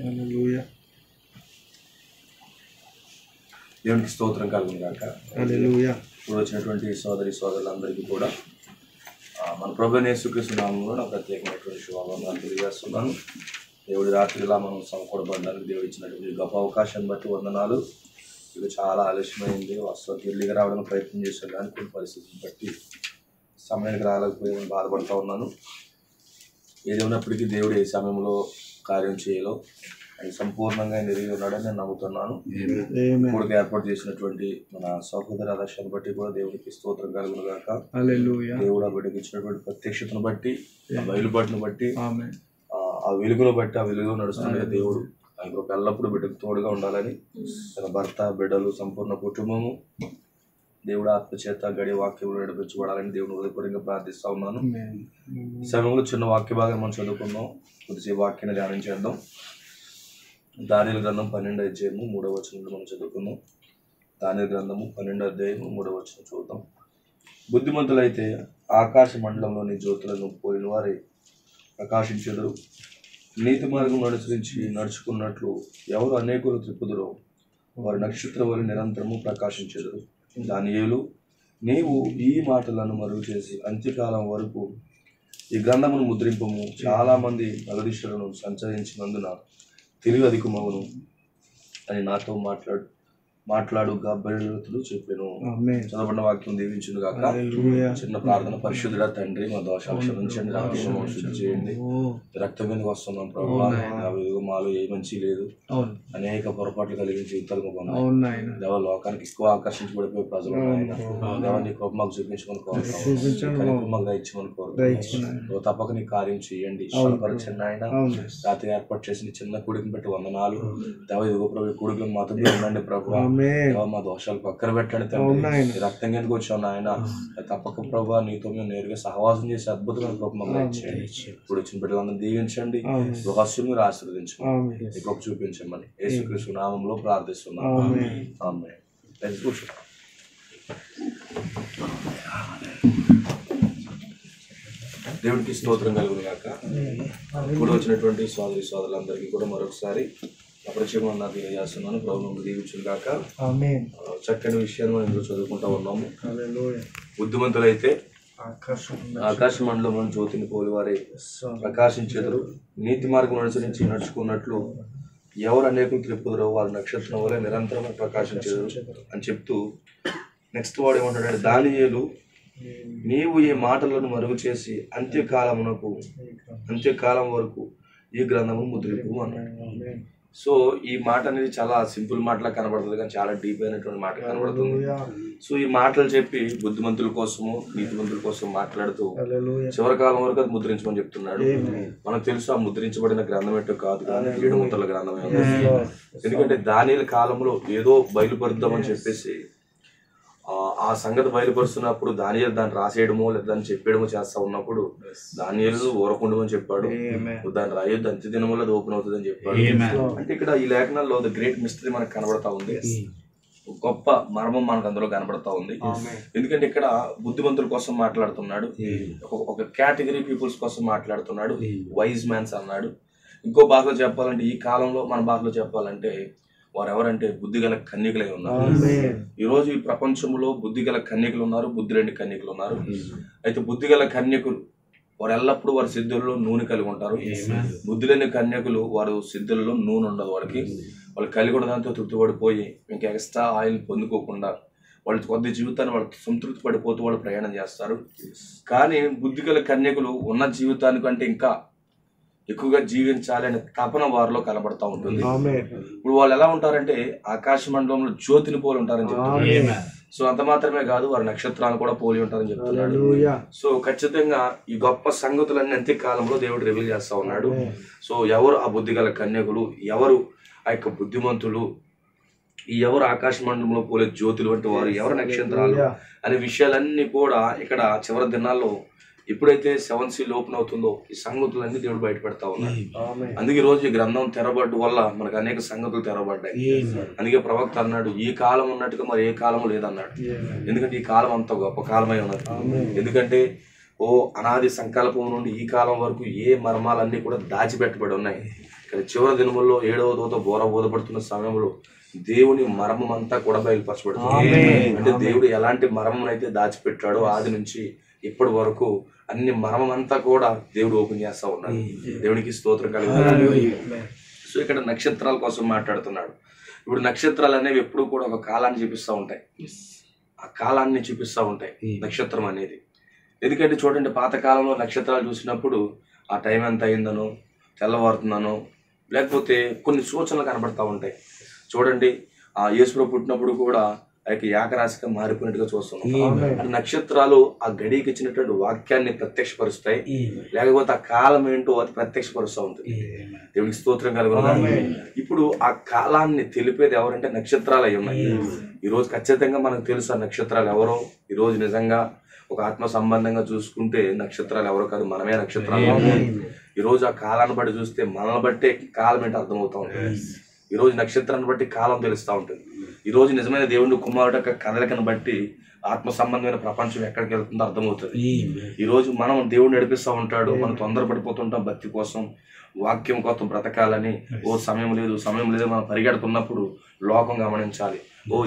హల్లెలూయా. దేవునికి స్తోత్రం కలుగును గాక. హల్లెలూయా. ఇప్పుడు వచ్చినటువంటి సోదరులందరికీ కూడా మన ప్రభువైన యేసుక్రీస్తు నామములో నా ప్రత్యేకమైనటువంటి శుభావందనాలు తెలియజేస్తున్నాను. దేవుడి రాత్రిలా మనం సమకూడబడడానికి దేవుడు ఇచ్చినటువంటి గొప్ప అవకాశాన్ని బట్టి వందనాలు. ఇది చాలా ఆలస్యమైంది. వస్తూ ఎర్లీగా రావడానికి ప్రయత్నం చేశాను, కానీ కొన్ని పరిస్థితులను బట్టి సమయానికి రాలేకపోయామని బాధపడుతూ ఉన్నాను. ఏది ఉన్నప్పటికీ దేవుడు ఏ సమయంలో కార్యం చేయాలో అది సంపూర్ణంగా ఎరిగి ఉన్నాడని నేను నమ్ముతున్నాను. ఇప్పుడు ఏర్పాటు చేసినటువంటి మన సహోదర ఆదర్శాన్ని బట్టి కూడా దేవుడికి స్తోత్రం కలుగును గాక. దేవుడు ఆ బిడ్డకి ఇచ్చినటువంటి ప్రత్యక్షతను బట్టి, ఆ బయలుబాటును బట్టి, ఆ వెలుగును బట్టి, ఆ వెలుగు నడుస్తుండే దేవుడు ఆయన ఎల్లప్పుడూ బిడ్డకు తోడుగా ఉండాలని, తన భర్త, బిడ్డలు, సంపూర్ణ కుటుంబము దేవుడు ఆత్మచేత గడి వాక్యంలో నడిపించబడాలని దేవుని హృదయపూర్వకంగా ప్రార్థిస్తా ఉన్నాను. ఈ సమయంలో చిన్న వాక్య భాగం మనం చదువుకుందాం, కొద్దిసేపు వాక్యాన్ని ధ్యానం చేద్దాం. దానియేలు గ్రంథం 12వ అధ్యాయము 3వ వచనంలో మనం చదువుకుందాం. దానియేలు గ్రంథము 12వ అధ్యాయము 3వ వచనం చూద్దాం. బుద్ధిమంతులైతే ఆకాశ మండలంలోని జ్యోతులను పోలిన వారే ప్రకాశించెదరు. నీతి మార్గం అనుసరించి నడుచుకున్నట్లు ఎవరు అనేకులు త్రిప్పుదురో వారు నక్షత్ర వలె నిరంతరము ప్రకాశించెదరు. దానియేలు, నీవు ఈ మాటలను మరుగు చేసి అంత్యకాలం వరకు ఈ గ్రంథమును ముద్రింపము. చాలా మంది నగదిశలను సంచరించినందున తెలివి అధికమవును అని నాతో మాట్లాడు గబ్బరితుడు చెప్పాను. చదవబడిన వాక్యం దీవించును గాక. చిన్న ప్రార్థన. పరిశుద్ధుడా తండ్రి, మా దోషాలు క్షమించండి, రక్షణ శుద్ధి చేయండి. రక్తం మీదకి వస్తున్నాం ప్రభు, మాలో ఏ మంచి లేదు, అనేక పొరపాట్లు కలిగిన జీవితాలు దేవ లోకానికి ఎక్కువ ఆకర్షించబడిపోయే ప్రజలు దేవ నీ కృప మాకు చూపించమని కోరుతాం, మాకు దయచేయమని కోరుతాం. తప్పక నీ కార్యం చేయండి. పరచండి ఆయన. రాత్రి ఏర్పాటు చేసిన చిన్న కొడుకుని బట్టి వందనాలు దేవ. ఇదిగో ప్రభు కొడుకులు మాతో ఉండండి ప్రభు. మా దోషాలు పక్కన పెట్టండి తండ్రి. రక్తం కిందకు వచ్చాను ఆయన. తప్పక ప్రభు నీతో మేము నేరుగా సహవాసం చేసి అద్భుతమైన కృప మమ్మల్ని చేయండి. ఇప్పుడు వచ్చిన బిడ్డలందరూ దీవించండి, రహస్యం మీరు ఆశీర్వదించండి, ఈ కృప చూపించమని యేసుక్రీస్తు నామములో ప్రార్థిస్తున్నాము. ఆమేన్. దేవుడికి స్తోత్రం కలుగును గాక. ఇప్పుడు వచ్చినటువంటి సోదరులందరికీ కూడా మరొకసారి అపరిచయం తెలియజేస్తున్నాను. ప్రభువును దీవించును గాక. చక్కని విషయాన్ని మనం ఇందులో చదువుకుంటా ఉన్నాము. బుద్ధిమంతులైతే ఆకాశ మండలం జ్యోతిని పోలివారే ప్రకాశించెదరు. నీతి మార్గం అనుసరించి నడుచుకున్నట్లు ఎవరు అనేకులు త్రిప్పుదురో వారు నక్షత్రం వలె నిరంతరం ప్రకాశించెదరు అని చెప్తూ నెక్స్ట్ వాడు ఏమంటాడు, దానియేలు, నీవు ఈ మాటలను మరుగు చేసి అంత్యకాలం వరకు ఈ గ్రంథము ముద్రింపు అన్నాడు. సో ఈ మాట అనేది చాలా సింపుల్ మాటలా కనబడుతుంది, కానీ చాలా డీప్ అయినటువంటి మాట కనబడుతుంది. సో ఈ మాటలు చెప్పి బుద్ధిమంతుల కోసము, నీతిమంతుల కోసం మాట్లాడుతూ చివరి కాలం వరకు అది ముద్రించమని చెప్తున్నాడు. మనకు తెలుసు ఆ ముద్రించబడిన గ్రంథం ఏంటో కాదు, కానీ 7 ముద్రల గ్రంథమే. ఎందుకంటే దానియేలు కాలంలో ఏదో బయలుపరుద్దామని చెప్పేసి ఆ సంగతి బయలుపరుస్తున్నప్పుడు దానియేలు దాన్ని రాసేయడమో లేదా దాన్ని చెప్పేయడమో చేస్తా ఉన్నప్పుడు దానియేలు ఊరకుండమని చెప్పాడు, దాన్ని రాయొద్దు, అంత్య దినములో అది ఓపెన్ అవుతుంది అని చెప్పాడు. అంటే ఇక్కడ ఈ లేఖనాల్లో ద గ్రేట్ మిస్టరీ మనకు కనబడతా ఉంది, గొప్ప మర్మం మనకు అందులో కనబడతా ఉంది. ఎందుకంటే ఇక్కడ బుద్ధిమంతుల కోసం మాట్లాడుతున్నాడు, ఒక కేటగిరీ పీపుల్స్ కోసం మాట్లాడుతున్నాడు, వైజ్ మ్యాన్స్ అన్నాడు. ఇంకో భాషలో చెప్పాలంటే, ఈ కాలంలో మన భాషలో చెప్పాలంటే వారు ఎవరంటే బుద్ధి గల కన్యకులై ఉన్నారు. ఈరోజు ఈ ప్రపంచంలో బుద్ధి గల కన్యకులు ఉన్నారు, బుద్ధి లేని కన్యకులు ఉన్నారు. అయితే బుద్ధి గల కన్యకులు వారు ఎల్లప్పుడూ వారి సిద్ధుల్లో నూనె కలిగి ఉంటారు. బుద్ధి లేని కన్యకులు వారు సిద్ధుల్లో నూనె ఉండదు వాళ్ళకి. వాళ్ళు కలిగి ఉన్న దాంతో తృప్తిపడిపోయి ఇంకా ఎక్స్ట్రా ఆయిల్ పొందుకోకుండా వాళ్ళ కొద్ది జీవితాన్ని వాళ్ళు సంతృప్తి పడిపోతూ వాళ్ళు ప్రయాణం చేస్తారు. కానీ బుద్ధి గల కన్యకులు ఉన్న జీవితానికంటే ఇంకా ఎక్కువగా జీవించాలి అనే తపన వారిలో కనబడతా ఉంటుంది. ఇప్పుడు వాళ్ళు ఎలా ఉంటారంటే ఆకాశ మండలంలో జ్యోతిని పోలి ఉంటారని చెప్తున్నారు. సో అంత మాత్రమే కాదు, వారి నక్షత్రాలు కూడా పోలి ఉంటారని చెప్తున్నాడు. సో ఖచ్చితంగా ఈ గొప్ప సంగతులన్నీ అంత్యకాలంలో దేవుడు రివీల్ చేస్తా ఉన్నాడు. సో ఎవరు ఆ బుద్ధి గల కన్యకులు, ఎవరు ఆ యొక్క బుద్ధిమంతులు, ఎవరు ఆకాశ మండలంలో పోలే జ్యోతులు వంటి వారు, ఎవరు నక్షత్రాలు అనే విషయాలన్నీ కూడా ఇక్కడ చివరి దినాల్లో ఎప్పుడైతే 7 సీల్ ఓపెన్ అవుతుందో ఈ సంగతులన్నీ దేవుడు బయట పెడతా ఉన్నాడు. అందుకే ఈ రోజు ఈ గ్రంథం తెరబడ్డ వల్ల మనకు అనేక సంగతులు తెరబడ్డాయి. అందుకే ప్రవక్త అన్నాడు, ఈ కాలం ఉన్నట్టుగా మరి ఏ కాలము లేదన్నాడు. ఎందుకంటే ఈ కాలం అంత గొప్ప కాలమై ఉన్నది. ఎందుకంటే అనాది సంకల్పం నుండి ఈ కాలం వరకు ఏ మర్మాలన్నీ కూడా దాచిపెట్టబడి ఉన్నాయి. కానీ చివరి దినముల్లో 7వ దూత బోర బోధపడుతున్న సమయంలో దేవుని మర్మం అంతా కూడా బయలుపరచబడుతుంది. అంటే దేవుడు ఎలాంటి మర్మం అయితే దాచిపెట్టాడో ఆది నుంచి ఇప్పటి వరకు అన్ని మర్మం అంతా కూడా దేవుడు ఓపెన్ చేస్తా ఉన్నాడు. దేవునికి స్తోత్రం కలిగి. సో ఇక్కడ నక్షత్రాల కోసం మాట్లాడుతున్నాడు. ఇప్పుడు నక్షత్రాలు అనేవి ఎప్పుడు కూడా ఒక కాలాన్ని చూపిస్తూ ఉంటాయి. ఆ కాలాన్ని చూపిస్తూ ఉంటాయి నక్షత్రం అనేది. ఎందుకంటే చూడండి, పాతకాలంలో నక్షత్రాలు చూసినప్పుడు ఆ టైం ఎంత అయిందనో, తెల్లవారుతున్నానో, లేకపోతే కొన్ని సూచనలు కనబడతా ఉంటాయి. చూడండి, ఆ యేసుప్రభు పుట్టినప్పుడు కూడా ఏకరాశిగా మారిపోయినట్టుగా చూస్తున్నాం. నక్షత్రాలు ఆ గడికి ఇచ్చినటువంటి వాక్యాన్ని ప్రత్యక్షపరుస్తాయి, లేకపోతే ఆ కాలం ఏంటో అది ప్రత్యక్షపరుస్తూ ఉంటుంది. దేవుడికి స్తోత్రం కలుగును. ఇప్పుడు ఆ కాలాన్ని తెలిపేది ఎవరంటే నక్షత్రాలు అయి ఉన్నాయి. ఈరోజు ఖచ్చితంగా మనకు తెలుసు ఆ నక్షత్రాలు ఎవరో. ఈరోజు నిజంగా ఒక ఆత్మ సంబంధంగా చూసుకుంటే నక్షత్రాలు ఎవరో కాదు, మనమే నక్షత్రాలు. ఈరోజు ఆ కాలాన్ని బట్టి చూస్తే మనల్ని బట్టే కాలం ఏంటో అర్థమవుతా ఉంటుంది. ఈరోజు నక్షత్రాన్ని బట్టి కాలం తెలుస్తూ ఉంటుంది. ఈరోజు నిజమైన దేవుని కుమారుడు యొక్క కదలికను బట్టి ఆత్మ సంబంధమైన ప్రపంచం ఎక్కడికి వెళ్తుందో అర్థమవుతుంది. ఈరోజు మనం దేవుడు నడిపిస్తూ ఉంటాడు, మనం తొందరపడిపోతుంటాం భక్తి కోసం, వాక్యం కోసం బ్రతకాలని. సమయం లేదు మనం పరిగెడుతున్నప్పుడు లోకం గమనించాలి.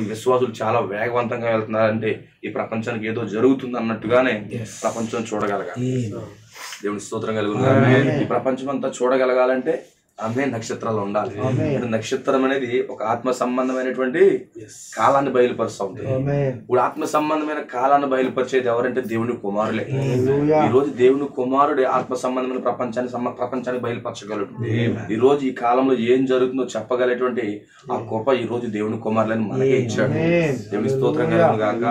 ఈ విశ్వాసులు చాలా వేగవంతంగా వెళ్తున్నారంటే ఈ ప్రపంచానికి ఏదో జరుగుతుంది అన్నట్టుగానే ప్రపంచం చూడగలగాలి. దేవుని స్తోత్రం కలుగుతుంది. ఈ ప్రపంచం అంతా చూడగలగాలంటే ఆమె నక్షత్రాలు ఉండాలి. నక్షత్రం అనేది ఒక ఆత్మ సంబంధమైనటువంటి కాలాన్ని బయలుపరుస్తూ ఉంటుంది. ఇప్పుడు ఆత్మ సంబంధమైన కాలాన్ని బయలుపరిచేది ఎవరంటే దేవుని కుమారులే. ఈ రోజు దేవుని కుమారుడే ఆత్మ సంబంధమైన ప్రపంచానికి బయలుపరచగలడు. ఈ రోజు ఈ కాలంలో ఏం జరుగుతుందో చెప్పగలేటువంటి ఆ కృప ఈ రోజు దేవుని కుమారులని మనకే ఇచ్చాడు. దేవుని స్తోత్రం కలుగును గాక.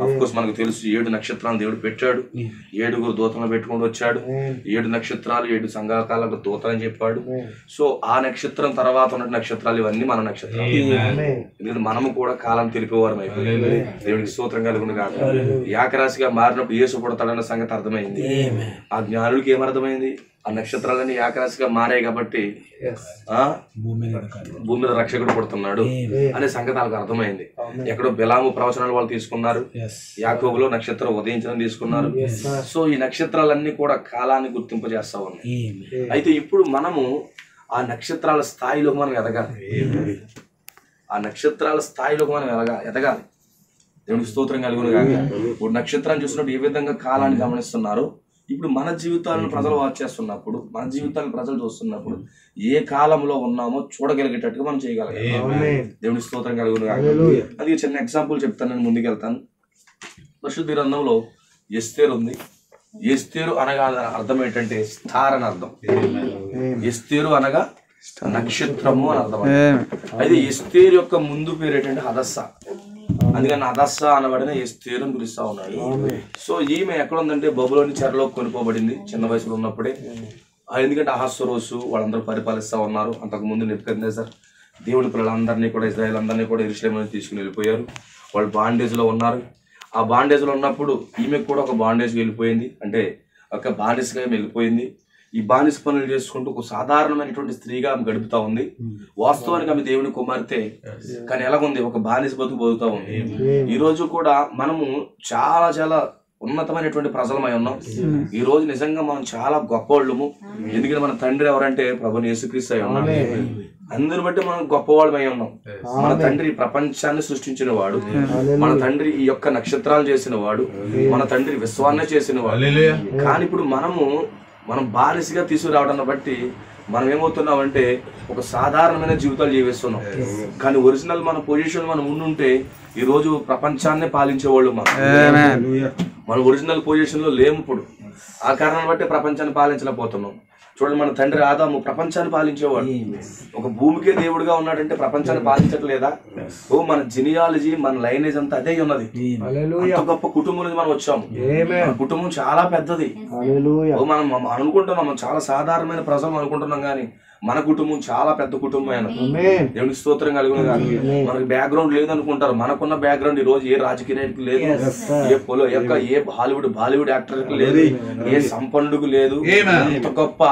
అఫ్ కోర్స్ మనకు తెలుసు 7 నక్షత్రాలను దేవుడు పెట్టాడు, 7 దూతలను పెట్టుకుంటూ వచ్చాడు. 7 నక్షత్రాలు 7 సంఘకాలకు దూతలని చెప్పాడు. సో ఆ నక్షత్రం తర్వాత ఉన్న నక్షత్రాలు ఇవన్నీ మన నక్షత్రాలు. ఎందుకంటే మనము కూడా కాలం తెలిపేవారం అయిపోయింది. దేవునికి స్తోత్రం కలుగును గాక. ఏకరాశిగా మారినప్పుడు యేసు పుడతాడన్న సంగతి అర్థమైంది. ఆ జ్ఞానుడికి ఏమర్థమైంది? ఆ నక్షత్రాలన్నీ ఏకరాశిగా మారాయి కాబట్టి భూమి మీద రక్షకుడు పుడుతున్నాడు అనే సంగతి వాళ్ళకి అర్థమైంది. ఎక్కడో బిలాము ప్రవచనాలు వాళ్ళు తీసుకున్నారు, యాకోబులో నక్షత్రం ఉదయించడం తీసుకున్నారు. సో ఈ నక్షత్రాలన్నీ కూడా కాలాన్ని గుర్తింపజేస్తా ఉన్నాయి. అయితే ఇప్పుడు మనము ఆ నక్షత్రాల స్థాయిలో మనం ఎదగాలి. ఆ నక్షత్రాల స్థాయిలో మనం ఎదగాలి. దేవునికి స్తోత్రం కలుగును గాక. ఇప్పుడు నక్షత్రాన్ని చూసినప్పుడు ఏ విధంగా కాలాన్ని గమనిస్తున్నారు, ఇప్పుడు మన జీవితాలను ప్రజలు వాచ్ చేస్తున్నప్పుడు, మన జీవితాలను ప్రజలు చూస్తున్నప్పుడు ఏ కాలంలో ఉన్నామో చూడగలిగేటట్టుగా మనం చేయగలగాలి. దేవునికి స్తోత్రం కలుగును గాక. అది చిన్న ఎగ్జాంపుల్ చెప్తాను, నేను ముందుకెళ్తాను. పరిశుద్ధ గ్రంథంలో ఎస్తేరు ఉంది. ఎస్తేరు అనగా అర్థం ఏంటంటే స్టార్ అని అర్థం. ఎస్తేరు అనగా నక్షత్రము అని అర్థం. అయితే ఎస్తేరు యొక్క ముందు పేరు ఏంటంటే హదస్సా. అందుకని హదస్సా అనబడిన ఎస్తేరు అని పిలుస్తా ఉన్నాడు. సో ఈమె ఎక్కడ ఉందంటే బబులోని చెరలో కొనుక్కోబడింది చిన్న వయసులో ఉన్నప్పుడే. ఎందుకంటే అహస్వరోసు వాళ్ళందరూ పరిపాలిస్తా ఉన్నారు. అంతకు ముందు నెబుకద్నెజర్ దేవుని పిల్లలందరినీ కూడా, ఇజ్రాయేల్ అందరినీ కూడా యెరూషలేము నుంచి తీసుకుని వెళ్ళిపోయారు. వాళ్ళు బాండేజ్ లో ఉన్నారు. ఆ బాండేజ్ లో ఉన్నప్పుడు ఈమెకు కూడా ఒక బాండేజ్ వెళ్ళిపోయింది, అంటే ఒక బానిసగా వెళ్ళిపోయింది. ఈ బానిస పనులు చేసుకుంటూ ఒక సాధారణమైనటువంటి స్త్రీగా ఆమె గడుపుతా ఉంది. వాస్తవానికి ఆమె దేవుని కుమార్తె, కానీ ఎలాగుంది? ఒక బానిస బతుకుతా ఉంది. ఈ రోజు కూడా మనము చాలా చాలా ఉన్నతమైనటువంటి ప్రజలమై ఉన్నాం. ఈ రోజు నిజంగా మనం చాలా గొప్పవాళ్ళము. ఎందుకంటే మన తండ్రి ఎవరంటే ప్రభుని యేసుక్రీస్తు అయి ఉన్నాడు. అందరిని బట్టి మనం గొప్పవాళ్ళమై ఉన్నాం. మన తండ్రి ప్రపంచాన్ని సృష్టించిన వాడు, మన తండ్రి ఈ యొక్క నక్షత్రాలు చేసిన వాడు, మన తండ్రి విశ్వాన్ని చేసిన వాడు. కానీ ఇప్పుడు మనం బానిసగా తీసుకురావడాన్ని బట్టి మనం ఏమవుతున్నామంటే ఒక సాధారణమైన జీవితాలు జీవిస్తున్నాం. కానీ ఒరిజినల్ మన పొజిషన్ మనం ఉండుంటే ఈ రోజు ప్రపంచాన్ని పాలించేవాళ్ళు. మన ఒరిజినల్ పొజిషన్ లో లేము ఇప్పుడు. ఆ కారణాన్ని బట్టి ప్రపంచాన్ని పాలించలేకపోతున్నాం. చూడండి, మన తండ్రి ఆదాము ప్రపంచాన్ని పాలించేవాడు. ఒక భూమికే దేవుడుగా ఉన్నాడంటే ప్రపంచాన్ని పాలించట్లేదా? మన జినియాలజీ, మన లైనేజ్ అంతా అదే ఉన్నది. అంత గొప్ప కుటుంబం నుంచి మనం వచ్చాము. మన కుటుంబం చాలా పెద్దది. మనం అనుకుంటున్నాం మనం చాలా సాధారణమైన ప్రజలు అనుకుంటున్నాం, కానీ మన కుటుంబం చాలా పెద్ద కుటుంబం. దేవునికి స్తోత్రం కలుగును గాక. మనకి బ్యాక్గ్రౌండ్ లేదు అనుకుంటారు. మనకున్న బ్యాక్గ్రౌండ్ ఈ రోజు ఏ రాజకీయ నాయకుడికి లేదు, ఏ బాలీవుడ్ యాక్టర్ కి లేదు, ఏ సంపన్నుడికి లేదు. ఇంత గొప్ప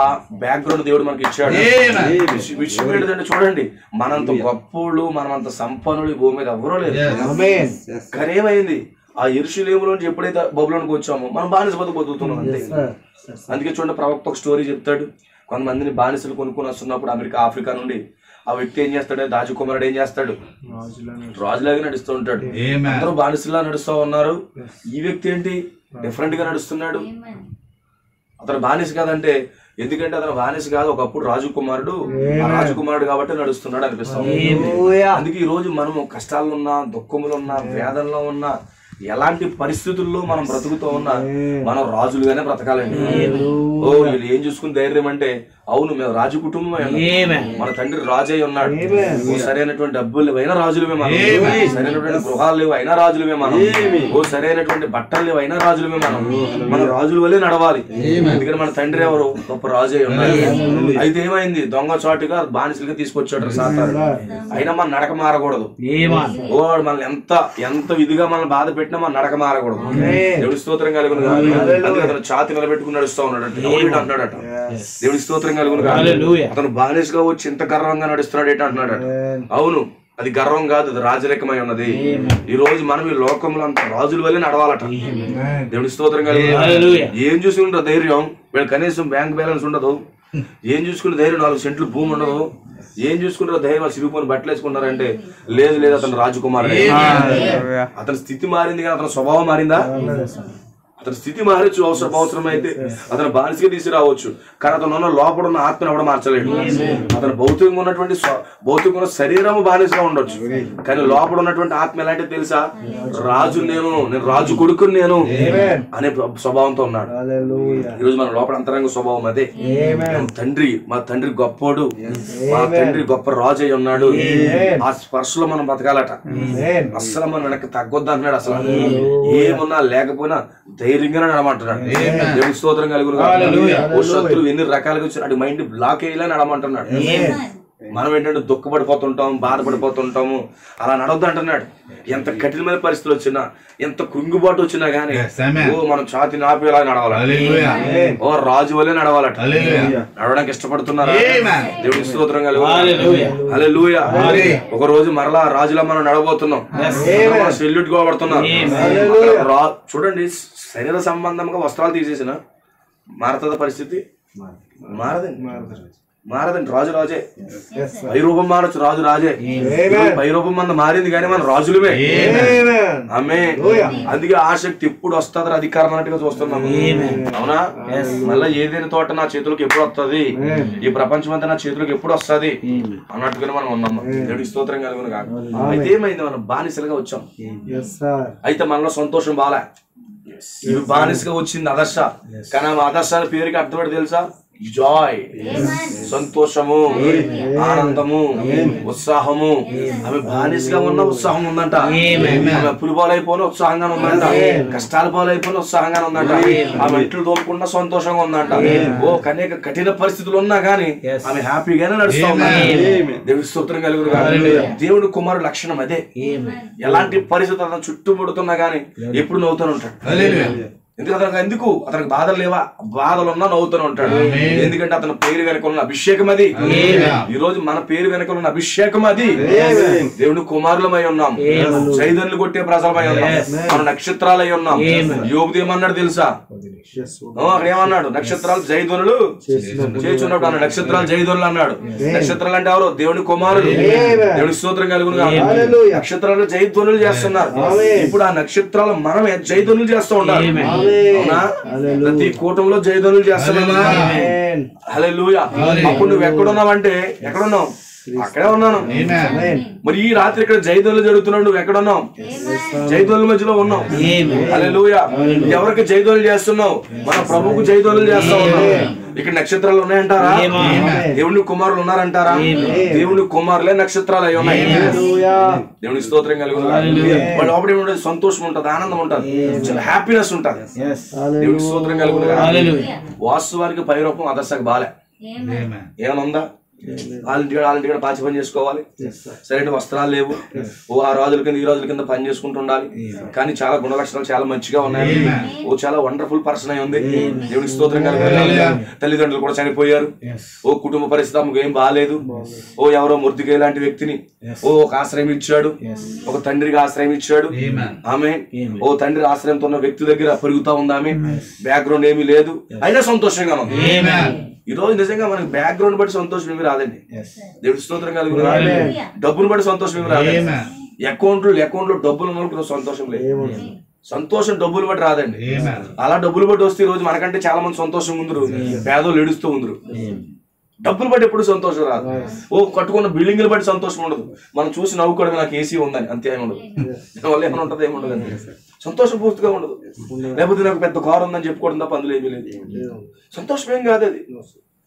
బ్యాక్గ్రౌండ్ దేవుడు మనకి ఇచ్చాడు. విషయం ఏంటంటే చూడండి, మనంత గొప్పోళ్ళు, మనమంత సంపన్నులు భూమి మీద ఎవరో లేదు. కానీ ఏమైంది? ఆ యెరూషలేములోంచి ఎప్పుడైతే బబులోనికి వచ్చామో మనం బానిస బతుకుతున్నాం అంతే. అందుకే చూడండి, ప్రవక్త ఒక స్టోరీ చెప్తాడు. కొంతమందిని బానిసలు కొనుక్కొని వస్తున్నప్పుడు అమెరికా, ఆఫ్రికా నుండి ఆ వ్యక్తి ఏం చేస్తాడు? రాజకుమారుడు ఏం చేస్తాడు? రాజులాగా నడుస్తూ ఉంటాడు. అందరూ బానిసలా నడుస్తూ ఉన్నారు. ఈ వ్యక్తి ఏంటి డిఫరెంట్ గా నడుస్తున్నాడు? అతను బానిస కాదంటే, ఎందుకంటే అతను బానిస కాదు, ఒకప్పుడు రాజకుమారుడు. ఆ రాజకుమారుడు కాబట్టి నడుస్తున్నాడు అనిపిస్తాం. అందుకే ఈ రోజు మనము కష్టాల్లో ఉన్నా, దుఃఖములు ఉన్నా, వేదనలో ఉన్నా, ఎలాంటి పరిస్థితుల్లో మనం బ్రతుకుతూ ఉన్నా మనం రాజులుగానే బ్రతకాలండి. ఓ వీళ్ళు ఏం చూసుకుని ధైర్యం అంటే, అవును మేము రాజు కుటుంబం, మన తండ్రి రాజే ఉన్నాడు. సరైనటువంటి డబ్బులు లేవైనా రాజులమే మనం, సరైనటువంటి గృహాలు లేవు అయినా రాజులమే మనం, ఓ సరైనటువంటి బట్టలు లేవు అయినా రాజులమే మనం. మన రాజుల వల్లే నడవాలి, ఎందుకంటే మన తండ్రి ఎవరు? గొప్ప రాజే ఉన్నాడు. అయితే ఏమైంది? దొంగ చాటుగా బానిసలుగా తీసుకొచ్చాడు సాతానుడు. అయినా మన నడక మారకూడదు. ఓ మనల్ని ఎంత విధిగా మనల్ని బాధ పెట్టినా మన నడక మారకూడదు. దేవుడి స్తోత్రం కలుగును గాక. అందుకే అతను ఛాతి నిలబెట్టుకుని నడుస్తూ ఉన్నాడు అంటున్నాడట. దేవుడి స్తోత్రం కలుగును గాక. అతను బానిసగా వచ్చి ఇంత గర్వంగా నడుస్తున్నాడు ఏంటి అంటున్నాడట. అవును, అది గర్వం కాదు, అది రాజరికమై ఉన్నది. ఈ రోజు మనం ఈ లోకంలో అంత రాజుల వల్లే నడవాలట. దేవుడి స్తోత్రం కలుగును గాక. ఏం చూసుకుంటారు ధైర్యం? వీళ్ళు కనీసం బ్యాంక్ బ్యాలెన్స్ ఉండదు. ఏం చూసుకునే ధైర్యం? 4 సెంట్లు భూమి ఉండదు. ఏం చూసుకుంటారో ధైర్యం? సిరిపోని బట్టలు వేసుకుంటారంటే లేదు, అతను రాజకుమారుడు. అతని స్థితి మారింది కానీ అతని స్వభావం మారిందా? అతని స్థితి మారచ్చు, అవసరం అయితే అతను బానిసగా తీసుకురావచ్చు, కానీ అతను ఉన్న లోపల ఉన్న ఆత్మను ఎవడ మార్చలేడు. అతను భౌతికంగా ఉన్నటువంటి భౌతికంగా శరీరము బానిసగా ఉండొచ్చు, కానీ లోపల ఉన్నటువంటి ఆత్మ ఎలాంటి తెలుసా? రాజు నేను రాజు కొడుకుని నేను అనే స్వభావంతో ఉన్నాడు. ఈరోజు మన లోపల అంతరంగ స్వభావం అదే. మా తండ్రి గొప్పోడు, మా తండ్రి గొప్ప రాజు అయి ఉన్నాడు. ఆ స్పర్శలో మనం బతకాలట. అస్సలు మనం వెనక్కి తగ్గొద్దు అంటున్నాడు. అసలు ఏమున్నా లేకపోయినా ధైర్యంగానే నడమంటున్నాడు. దేవుడి స్తోత్రం కలుగును గాక. శత్రువు ఎన్ని రకాలుగా వచ్చి మైండ్ బ్లాక్ అయ్యేలా నడమంటున్నాడు. మనం ఏంటంటే దుఃఖపడిపోతుంటాం, బాధపడిపోతుంటాము, అలా నడవద్దు అంటున్నాడు. ఎంత కఠినమైన పరిస్థితులు వచ్చినా, ఎంత కృంగుబాటు వచ్చినా గానీ ఓ మనం ఛాతి నాపేలా నడవాలి. ఓ రాజు వల్లే నడవాలట. నడవడానికి ఇష్టపడుతున్నారా? దేవుడి స్తోత్రం కలుగును. హల్లెలూయా. ఒక రోజు మరలా రాజులా మనం నడవబోతున్నాం, సెల్యూట్ కోబడుతున్నాం. చూడండి, శరీర సంబంధంగా వస్త్రాలు తీసేసిన మారుతుందా పరిస్థితి? మారదండి. రాజు రాజే. పైరూపం మారచ్చు, రాజు రాజే. పైరూపం మన మారింది కానీ మన రాజులమే. ఆమె అందుకే ఆసక్తి ఎప్పుడు వస్తుంది అధికారం అన్నట్టుగా చూస్తున్నాము. అవునా? మళ్ళీ ఏదైనా తోట నా చేతులకు ఎప్పుడు వస్తుంది, ఈ ప్రపంచం అంతా నా చేతులకు ఎప్పుడు వస్తుంది అన్నట్టుగానే మనం ఉన్నాము. దేవుడి స్తోత్రం కలుగును గాక. అయితే ఏమైంది? మనం బానిసలుగా వచ్చాం. అయితే మనలో సంతోషం బాలే. ఇవి బానిసగా వచ్చింది ఆదర్శ, కానీ ఆ ఆదర్శాల పేరుకి అర్థపడి తెలుసా? జాయ్, సంతోషము, ఆనందము, ఉత్సాహము. ఆమె బానిసగా ఉన్న ఉత్సాహం ఉందంట. ఆమె అప్పులు పాలైపోయిన ఉత్సాహంగా ఉందంట. కష్టాల పాలైపోయిన ఉత్సాహంగా ఉందంట. ఆమె ఇంట్లో తోముకున్న సంతోషంగా ఉందంట. ఓ అనేక కఠిన పరిస్థితులు ఉన్నా గానీ ఆమె హ్యాపీగానే నడుస్తూ ఉందంట. దేవుడి స్తోత్రం కలుగును గాక. దేవుడి కుమారుడు లక్షణం అదే. ఎలాంటి పరిస్థితులు అతను చుట్టుముడుతున్నా గానీ ఎప్పుడు నవ్వుతూనే ఉంటాడు. ఎందుకు అతనికి బాధలు లేవా? బాధలున్నా నవ్వుతూనే ఉంటాడు. ఎందుకంటే అతని పేరు వెనక ఉన్న అభిషేకం అది. ఈ రోజు మన పేరు వెనక ఉన్న అభిషేకం అది. దేవుని కుమారులమై ఉన్నాం, జైదనులు కొట్టే ప్రజలమై ఉన్నాం, మన నక్షత్రాలై ఉన్నాం. యోబు ఏమన్నాడు తెలుసా? అక్కడ ఏమన్నాడు? నక్షత్రాలు జైదనులు చేస్తున్నప్పుడు అన్నాడు. నక్షత్రాలు జైదనులు అన్నాడు. నక్షత్రాలు అంటే ఎవరు? దేవుని కుమారుడు. దేవుని స్తోత్రం కలుగును గాక. నక్షత్రాలు జైధ్వనులు చేస్తున్నారు. ఇప్పుడు ఆ నక్షత్రాలు మనం జైధ్వనులు చేస్తూ ఉండాలి. అవునా? ప్రతి కూటంలో జయధ్వనులు చేస్తున్నామా? హల్లెలూయా. అప్పుడు నువ్వు ఎక్కడున్నావంటే, ఎక్కడున్నావు? అక్కడే ఉన్నాను. మరి ఈ రాత్రి ఇక్కడ జయధ్వనులు జరుగుతున్నావు, నువ్వు ఎక్కడున్నావు? జయధ్వనుల మధ్యలో ఉన్నావు. హల్లెలూయా. ఎవరికి జయధ్వనులు చేస్తున్నావు? మన ప్రభువుకు జయధ్వనులు చేస్తా ఉన్నావు. ఇక్కడ నక్షత్రాలు ఉన్నాయంటారా? దేవుని కుమారులు ఉన్నారంటారా? దేవుని కుమారులే నక్షత్రాలు అయి ఉన్నాయి. దేవుని స్తోత్రం కలుగును. వాళ్ళ లోపల ఏముంటది? సంతోషం ఉంటది, ఆనందం ఉంటది, చాలా హ్యాపీనెస్ ఉంటది. దేవుని స్తోత్రం కలుగును. వాస్తవానికి పైరూపం ఆదర్శకు బాలే. ఏమైనా ఉందా? వాళ్ళంటిగా పాచి పని చేసుకోవాలి, సరైన వస్త్రాలు లేవు, ఓ ఆ రాజుల కింద ఈ రాజుల కింద పని చేసుకుంటూ ఉండాలి. కానీ చాలా గుణ లక్షణాలు చాలా మంచిగా ఉన్నాయి. ఓ చాలా వండర్ఫుల్ పర్సన్ అయి ఉంది. దేవునికి స్తోత్రం కలుగును. తల్లిదండ్రులు కూడా చనిపోయారు. ఓ కుటుంబ పరిస్థితి ఏం బాగాలేదు. ఓ ఎవరో ముర్దికే లాంటి వ్యక్తిని ఒక ఆశ్రయం ఇచ్చాడు, ఒక తండ్రికి ఆశ్రయం ఇచ్చాడు. ఆమె ఓ తండ్రి ఆశ్రయంతో ఉన్న వ్యక్తి దగ్గర పెరుగుతా ఉంది. ఆమె బ్యాక్గ్రౌండ్ ఏమీ లేదు, అయినా సంతోషంగా ఉంది. ఈ రోజు నిజంగా మనకి బ్యాక్గ్రౌండ్ బట్టి సంతోషం ఏమి రాదండి. దేవుడి స్తోత్రం కలుగును. డబ్బును బట్టి సంతోషం ఏమి రాదండి. అకౌంట్లో డబ్బులు ఉన్నప్పుడు సంతోషం లేదు. సంతోషం డబ్బులు బట్టి రాదండి. అలా డబ్బులు బట్టి వస్తే ఈ రోజు మనకంటే చాలా మంది సంతోషం ఉందరు, పేదోళ్ళు ఏడుస్తూ ఉందరు. డబ్బులు బట్టి ఎప్పుడు సంతోషం రాదు. కట్టుకున్న బిల్డింగ్లు బట్టి సంతోషం ఉండదు. మనం చూసి నవ్వుకోవడం నాకు ఏసీ ఉందని అంతే ఏమి ఉండదు. దానివల్ల ఏమైనా ఉంటుంది, ఏముండదు అండి. సంతోషం పూర్తిగా ఉండదు. లేకపోతే నాకు పెద్ద కారు ఉందని చెప్పుకోవడం తప్ప అందులో ఏమీ లేదు. సంతోషం ఏం కాదు అది.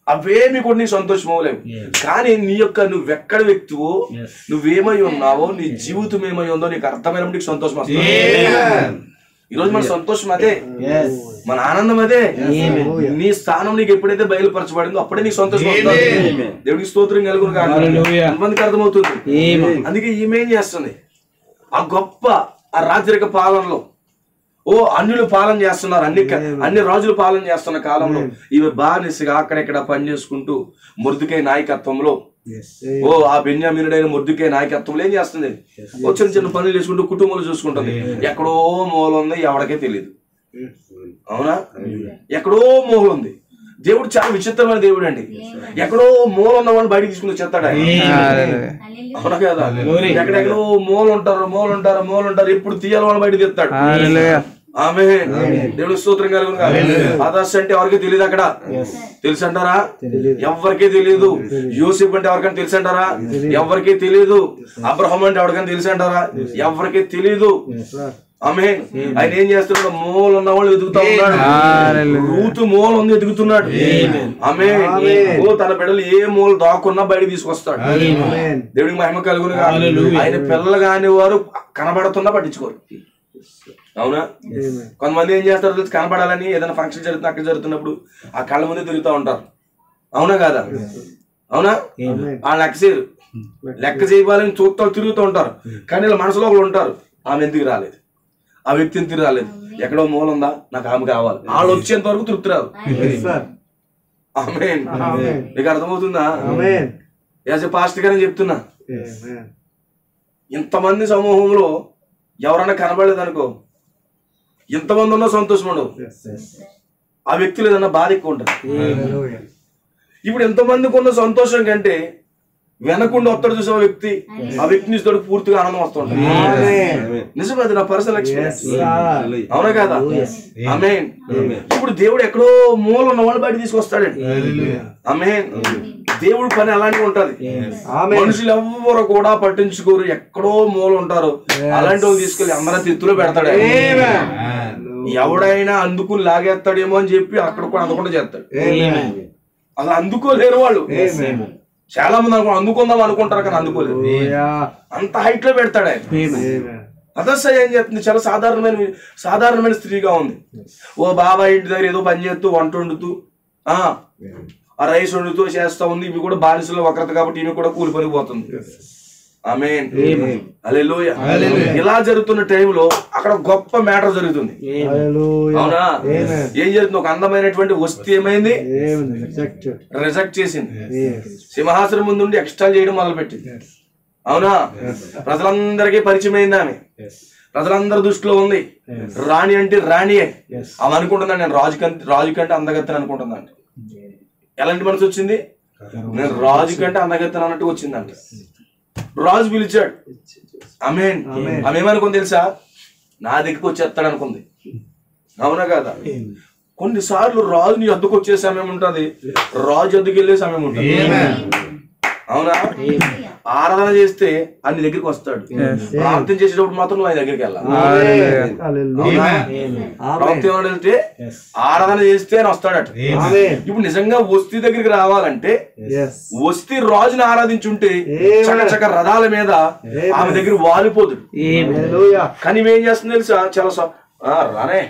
అవేమి కూడా నీకు సంతోషం అవ్వలేవు. కానీ నీ యొక్క నువ్వెక్కడ వ్యక్తివో, నువ్వేమై ఉన్నావో, నీ జీవితం ఏమై ఉందో నీకు అర్థమైనప్పుడు నీకు సంతోషం వస్తుంది. ఈరోజు మన సంతోషం అదే, మన ఆనందం అదే. నీ స్థానం నీకు ఎప్పుడైతే బయలుపరచబడిందో అప్పుడే నీకు సంతోషం వస్తుంది. దేవుడికి స్తోత్రం కలుగును కాక. ఎంతమందికి అర్థమవుతుంది? అందుకే ఈమె ఏం చేస్తుంది, ఆ గొప్ప ఆ రాజరిక పాలనలో అన్యులు పాలన చేస్తున్నారు, అన్ని రాజులు పాలన చేస్తున్న కాలంలో ఈమె బానిసగా అక్కడెక్కడ పని చేసుకుంటూ మొర్దెకై నాయకత్వంలో ఆ బెన్యామీనుడైన మొర్దెకై నాయకత్వంలో ఏం చేస్తుంది, చిన్న చిన్న పనులు చేసుకుంటూ కుటుంబాలు చూసుకుంటుంది. ఎక్కడో మూల ఉంది, ఎవరికే తెలియదు. అవునా? ఎక్కడో మూల ఉంది. దేవుడు చాలా విచిత్రమైన దేవుడు అండి. ఎక్కడో మూల ఉన్నవాడిని బయటకు తీసుకుని వచ్చేస్తాడు. అవునా కదా? ఎక్కడెక్కడో మూల ఉంటారు, ఎప్పుడు తీయాలి వాళ్ళని బయట తీస్తాడు. ఆమె దేవుడు స్తోత్రం కలుగును కాక. ఆదర్శ అంటే ఎవరికి తెలియదు. అక్కడ తెలుసు అంటారా? ఎవరికీ తెలియదు. యోసేపు అంటే ఎవరికైనా తెలుసు అంటారా? ఎవరికీ తెలియదు. అబ్రహాం అంటే ఎవరికైనా తెలుసు అంటారా? ఎవరికీ తెలియదు. ఆమె ఆయన ఏం చేస్తున్నాడు, మూల ఉన్న వాళ్ళు ఎదుగుతా ఉన్నాడు. రూతు మూల ఉంది, ఎదుగుతున్నాడు. ఆమె తన బిడ్డలు ఏ మూల దాక్కున్నా బయట తీసుకొస్తాడు. దేవుడికి మహిమ కలుగును కాక. ఆయన పిల్లలు కాని వారు కనబడుతున్నా పట్టించుకోరు. అవునా? కొంతమంది ఏం చేస్తారు, కనపడాలని ఏదైనా ఫంక్షన్ జరుగుతుంది, అక్కడ జరుగుతున్నప్పుడు ఆ కళ్ళ ముందే తిరుగుతూ ఉంటారు. అవునా కాదా? అవునా? వాళ్ళు లెక్క చేయవాలని చూస్తూ తిరుగుతూ ఉంటారు. కానీ వీళ్ళ మనసులో ఒకళ్ళు ఉంటారు, ఆమె ఎందుకు రాలేదు, ఆ వ్యక్తి ఎందుకు రాలేదు, ఎక్కడో మూల ఉందా, నాకు ఆమె కావాలి. వాళ్ళు వచ్చేంత వరకు తృప్తి రాదు. ఆమేన్. నీకు అర్థమవుతుందా? యాజ్ ఎ పాస్టర్ గారని చెప్తున్నా, ఇంతమంది సమూహంలో ఎవరన్నా కనబడలేదు అనుకో, ఎంతమంది ఉన్నా సంతోషం ఉండవు. ఆ వ్యక్తులు ఏదన్నా బాధ ఎక్కువ ఉంటుంది. ఇప్పుడు ఎంతమందికి ఉన్న సంతోషం కంటే వెనకుండా వస్తాడు చూసే వ్యక్తి, ఆ వ్యక్తి నుంచి తోడు పూర్తిగా ఆనందం వస్తుంటాడు. నిజమే, అది నా పర్సనల్ ఎక్స్పీరియన్స్. అవునా కదా? ఆమేన్. ఇప్పుడు దేవుడు ఎక్కడో మూల ఉన్న వాళ్ళు బయట తీసుకొస్తాడండి. ఆమేన్. దేవుడు పని అలాంటివి ఉంటది. మనుషులు ఎవ్వరు కూడా పట్టించుకోరు, ఎక్కడో మూల ఉంటారు. అలాంటి వాళ్ళు తీసుకెళ్లి అందరూ తిత్తులో పెడతాడు. ఎవడైనా అందుకుని లాగేస్తాడేమో అని చెప్పి అక్కడ కూడా అందకుండా చేస్తాడు. అలా అందుకోలేరు వాళ్ళు. చాలా మంది అందుకుందాం అనుకుంటారు కానీ అందుకోలేదు. అంత హైట్ లో పెడతాడు ఆయన. అదర్శ ఏం చెప్తుంది, చాలా సాధారణమైన స్త్రీగా ఉంది. బాబాయ్ ఇంటి దగ్గర ఏదో పని చేస్తూ, వంట వండుతూ, ఆ రైస్ వండుతూ చేస్తా ఉంది. ఇవి కూడా బానిసలో వక్రత కాబట్టి ఈమె కూడా కూలి పనిపోతుంది. ఆమేన్. హల్లెలూయా. ఇలా జరుగుతున్న టైంలో అక్కడ గొప్ప మ్యాటర్ జరుగుతుంది. అవునా? ఏం జరుగుతుంది, ఒక అందమైనటువంటి వస్తు ఏమైంది, రిజెక్ట్ చేసింది. సింహాసనం ముందు ఉండి ఎక్స్ట్రా చేయడం మొదలు పెట్టింది. అవునా? ప్రజలందరికీ పరిచయం అయింది ఆమె. ప్రజలందరి దృష్టిలో ఉంది. రాణి అంటే రాణియే. ఆమె అనుకుంటున్నాను నేను రాజు కంటే అందగత్తని అనుకుంటుందంట. ఎలాంటి మనసు వచ్చింది, నేను రాజు కంటే అందగత్తని అన్నట్టు వచ్చిందంట. రాజు పిలిచాడు. ఆమేన్. ఆమె ఏమనుకుంది తెలుసా, నా దగ్గరికి వచ్చేస్తాడు అనుకుంది. అవునా కదా? కొన్నిసార్లు రాజు నీ అద్దకు వచ్చే సమయం ఉంటది, రాజు అద్దకు వెళ్ళే సమయం ఉంటది. అవునా? ఆరాధన చేస్తే ఆయన దగ్గరికి వస్తాడు. ప్రార్థన చేసేటప్పుడు మాత్రం ఆయన దగ్గరికి వెళ్ళాలి. వెళ్తే ఆరాధన చేస్తే ఆయన వస్తాడట. ఇప్పుడు నిజంగా వస్తీ దగ్గరికి రావాలంటే వస్తీ రాజుని ఆరాధించుంటే చక్క రథాల మీద ఆమె దగ్గర వాలిపోదు. కానీ ఏం చేస్తుంది తెలుసా, చాలా రానే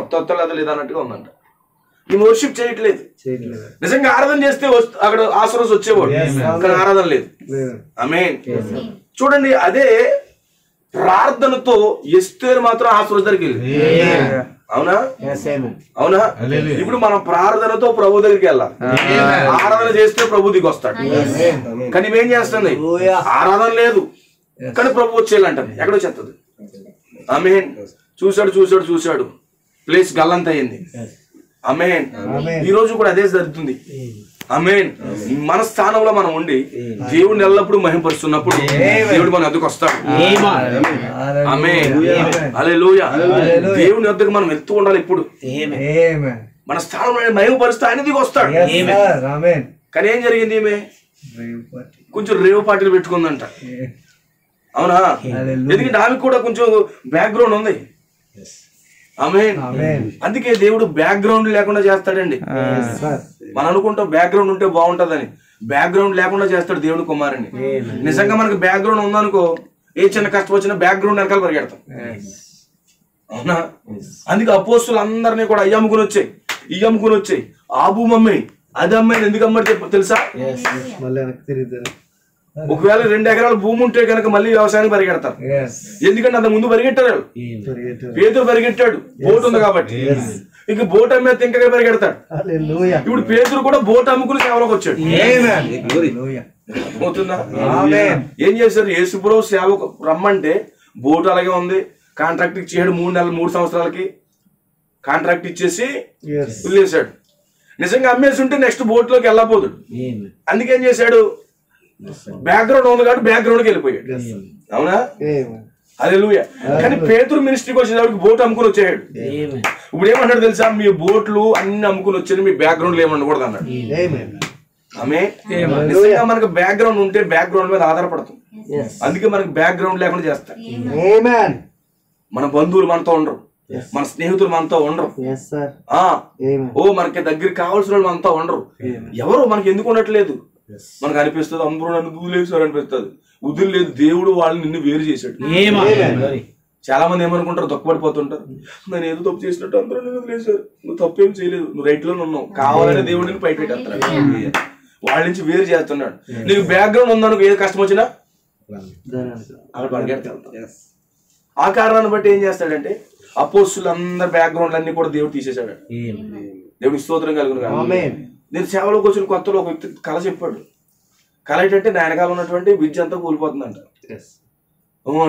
వస్తా లేదా అన్నట్టుగా ఉందంట. ఈ వర్షిప్ చేయట్లేదు. నిజంగా ఆరాధన చేస్తే అక్కడ ఆశ్రస్ వచ్చేవాడు, అక్కడ ఆరాధన లేదు. ఆమేన్. చూడండి, అదే ప్రార్థనతో ఎస్తేరు మాత్రం ఆశ్రస్ దగ్గరికి వెళ్ళి. అవునా? అవునా? ఇప్పుడు మనం ప్రార్థనతో ప్రభు దగ్గరికి వెళ్ళాలి. ఆరాధన చేస్తే ప్రభు దిగి వస్తాడు. కానీ ఏం చేస్తుంది, ఆరాధన లేదు కానీ ప్రభు వచ్చేయాలంటారు. ఎక్కడో చెత్తది. ఆమేన్. చూశాడు ప్లేస్ గల్లంత అయింది. ఆమేన్. ఈ రోజు కూడా అదే జరుగుతుంది. ఆమేన్. మన స్థానంలో మనం ఉండి దేవుడిని ఎల్లప్పుడూ మహిమపరుస్తున్నప్పుడు దేవుడు మన వద్దకు వస్తాడు. ఆమేన్. హల్లెలూయా. దేవుని వద్దకు మనం వెళ్తూ ఉండాలి. ఇప్పుడు మన స్థానంలో మహిమపరుస్తూ ఆయన దిగి వస్తాడు. కానీ ఏం జరిగింది? ఈమె కొంచెం రేవు పార్టీలు పెట్టుకుందంట. అవునా? ఎందుకంటే ఆమెకు కూడా కొంచెం బ్యాక్గ్రౌండ్ ఉంది. ఆమేన్. అందుకే దేవుడు బ్యాక్గ్రౌండ్ లేకుండా చేస్తాడండి. మనం అనుకుంటాం బ్యాక్గ్రౌండ్ ఉంటే బాగుంటదని. బ్యాక్గ్రౌండ్ లేకుండా చేస్తాడు దేవుడు కుమారుని. నిజంగా మనకు బ్యాక్గ్రౌండ్ ఉందనుకో, ఏ చిన్న కష్టం వచ్చినా బ్యాక్గ్రౌండ్ వెనకాల పరిగెడతాం. అవునా? అందుకే అపోస్తులు అందరినీ కూడా ఈ అమ్ముకుని వచ్చాయి ఆ భూమి అమ్మాయి అది అమ్మాయి ఎందుకు అమ్మడి తెలుసా? ఒకవేళ 2 ఎకరాల భూమి ఉంటే కనుక మళ్ళీ వ్యవసాయానికి పరిగెడతారు. ఎందుకంటే అంత ముందు పరిగెట్టారు. పేతురు పరిగెట్టాడు, బోట్ ఉంది కాబట్టి. ఇంక బోట్ అమ్మేస్తే ఇంకా పరిగెడతాడు. ఇప్పుడు పేతురు కూడా బోట్ అమ్ముకుని సేవలోకి వచ్చాడు. అవుతుందా? ఏం చేశారు? యేసుప్రభు సేవకు రమ్మంటే బోట్ అలాగే ఉంది. కాంట్రాక్ట్ ఇచ్చేసాడు. 3 సంవత్సరాలకి కాంట్రాక్ట్ ఇచ్చేసి వదిలేశాడు. నిజంగా అమ్మేసి ఉంటే నెక్స్ట్ బోట్ లోకి వెళ్ళబోతుడు. అందుకేం చేశాడు? బ్యాక్గ్రౌండ్ ఉంది కాబట్టి బ్యాక్గ్రౌండ్కి వెళ్ళిపోయాడు. అవునా? హల్లెలూయా. కానీ పేతురు మినిస్ట్రీకి వచ్చేటప్పటికి బోట్ అమ్ముకుని వచ్చాడు. ఇప్పుడు ఏమన్నాడు తెలుసా? మీ బోట్లు అన్ని అమ్ముకుని వచ్చారు, మీ బ్యాక్గ్రౌండ్ ఏమనకూడదు అన్నాడు. ఆమె నిజంగా మనకు బ్యాక్గ్రౌండ్ ఉంటే బ్యాక్గ్రౌండ్ మీద ఆధారపడతాం. అందుకే మనకు బ్యాక్గ్రౌండ్ లేకుండా చేస్తారు. మన బంధువులు మనతో ఉండరు, మన స్నేహితులు మనతో ఉండరు. మనకి దగ్గరికి కావాల్సిన వాళ్ళు మనతో ఉండరు. ఎవరు మనకి ఎందుకు ఉండట్లేదు? మనకు అనిపిస్తుంది అందరూ నన్ను వదిలేసారు అనిపిస్తుంది. వదిలేదు, దేవుడు వాళ్ళని నిన్ను వేరు చేశాడు. చాలా మంది ఏమనుకుంటారు? దుఃఖపడిపోతుంటారు. నేను ఏదో తప్పు చేసినట్టు అందరూ నన్ను వదిలేశారు. నువ్వు తప్పేం చేయలేదు, నువ్వు రైట్ లోనే ఉన్నావు. కావాలనే దేవుడు నిన్ను పైకి పెట్టేస్తాడు, వాళ్ళ నుంచి వేరు చేస్తున్నాడు. నీకు బ్యాక్గ్రౌండ్ ఉందనుకో, ఏది కష్టం వచ్చినా అక్కడ పరిగెడతాడు. ఆ కారణాన్ని బట్టి ఏం చేస్తాడంటే అపోస్తులు అందరి బ్యాక్గ్రౌండ్ అన్ని కూడా దేవుడు తీసేశాడు. దేవుడికి స్తోత్రం కలుగును. నేను సేవలోకి వచ్చిన కొత్తలో ఒక వ్యక్తి కళ చెప్పాడు. కళ ఏంటంటే నా వెనకాల ఉన్నటువంటి విద్య అంతా కూలిపోతుందంట.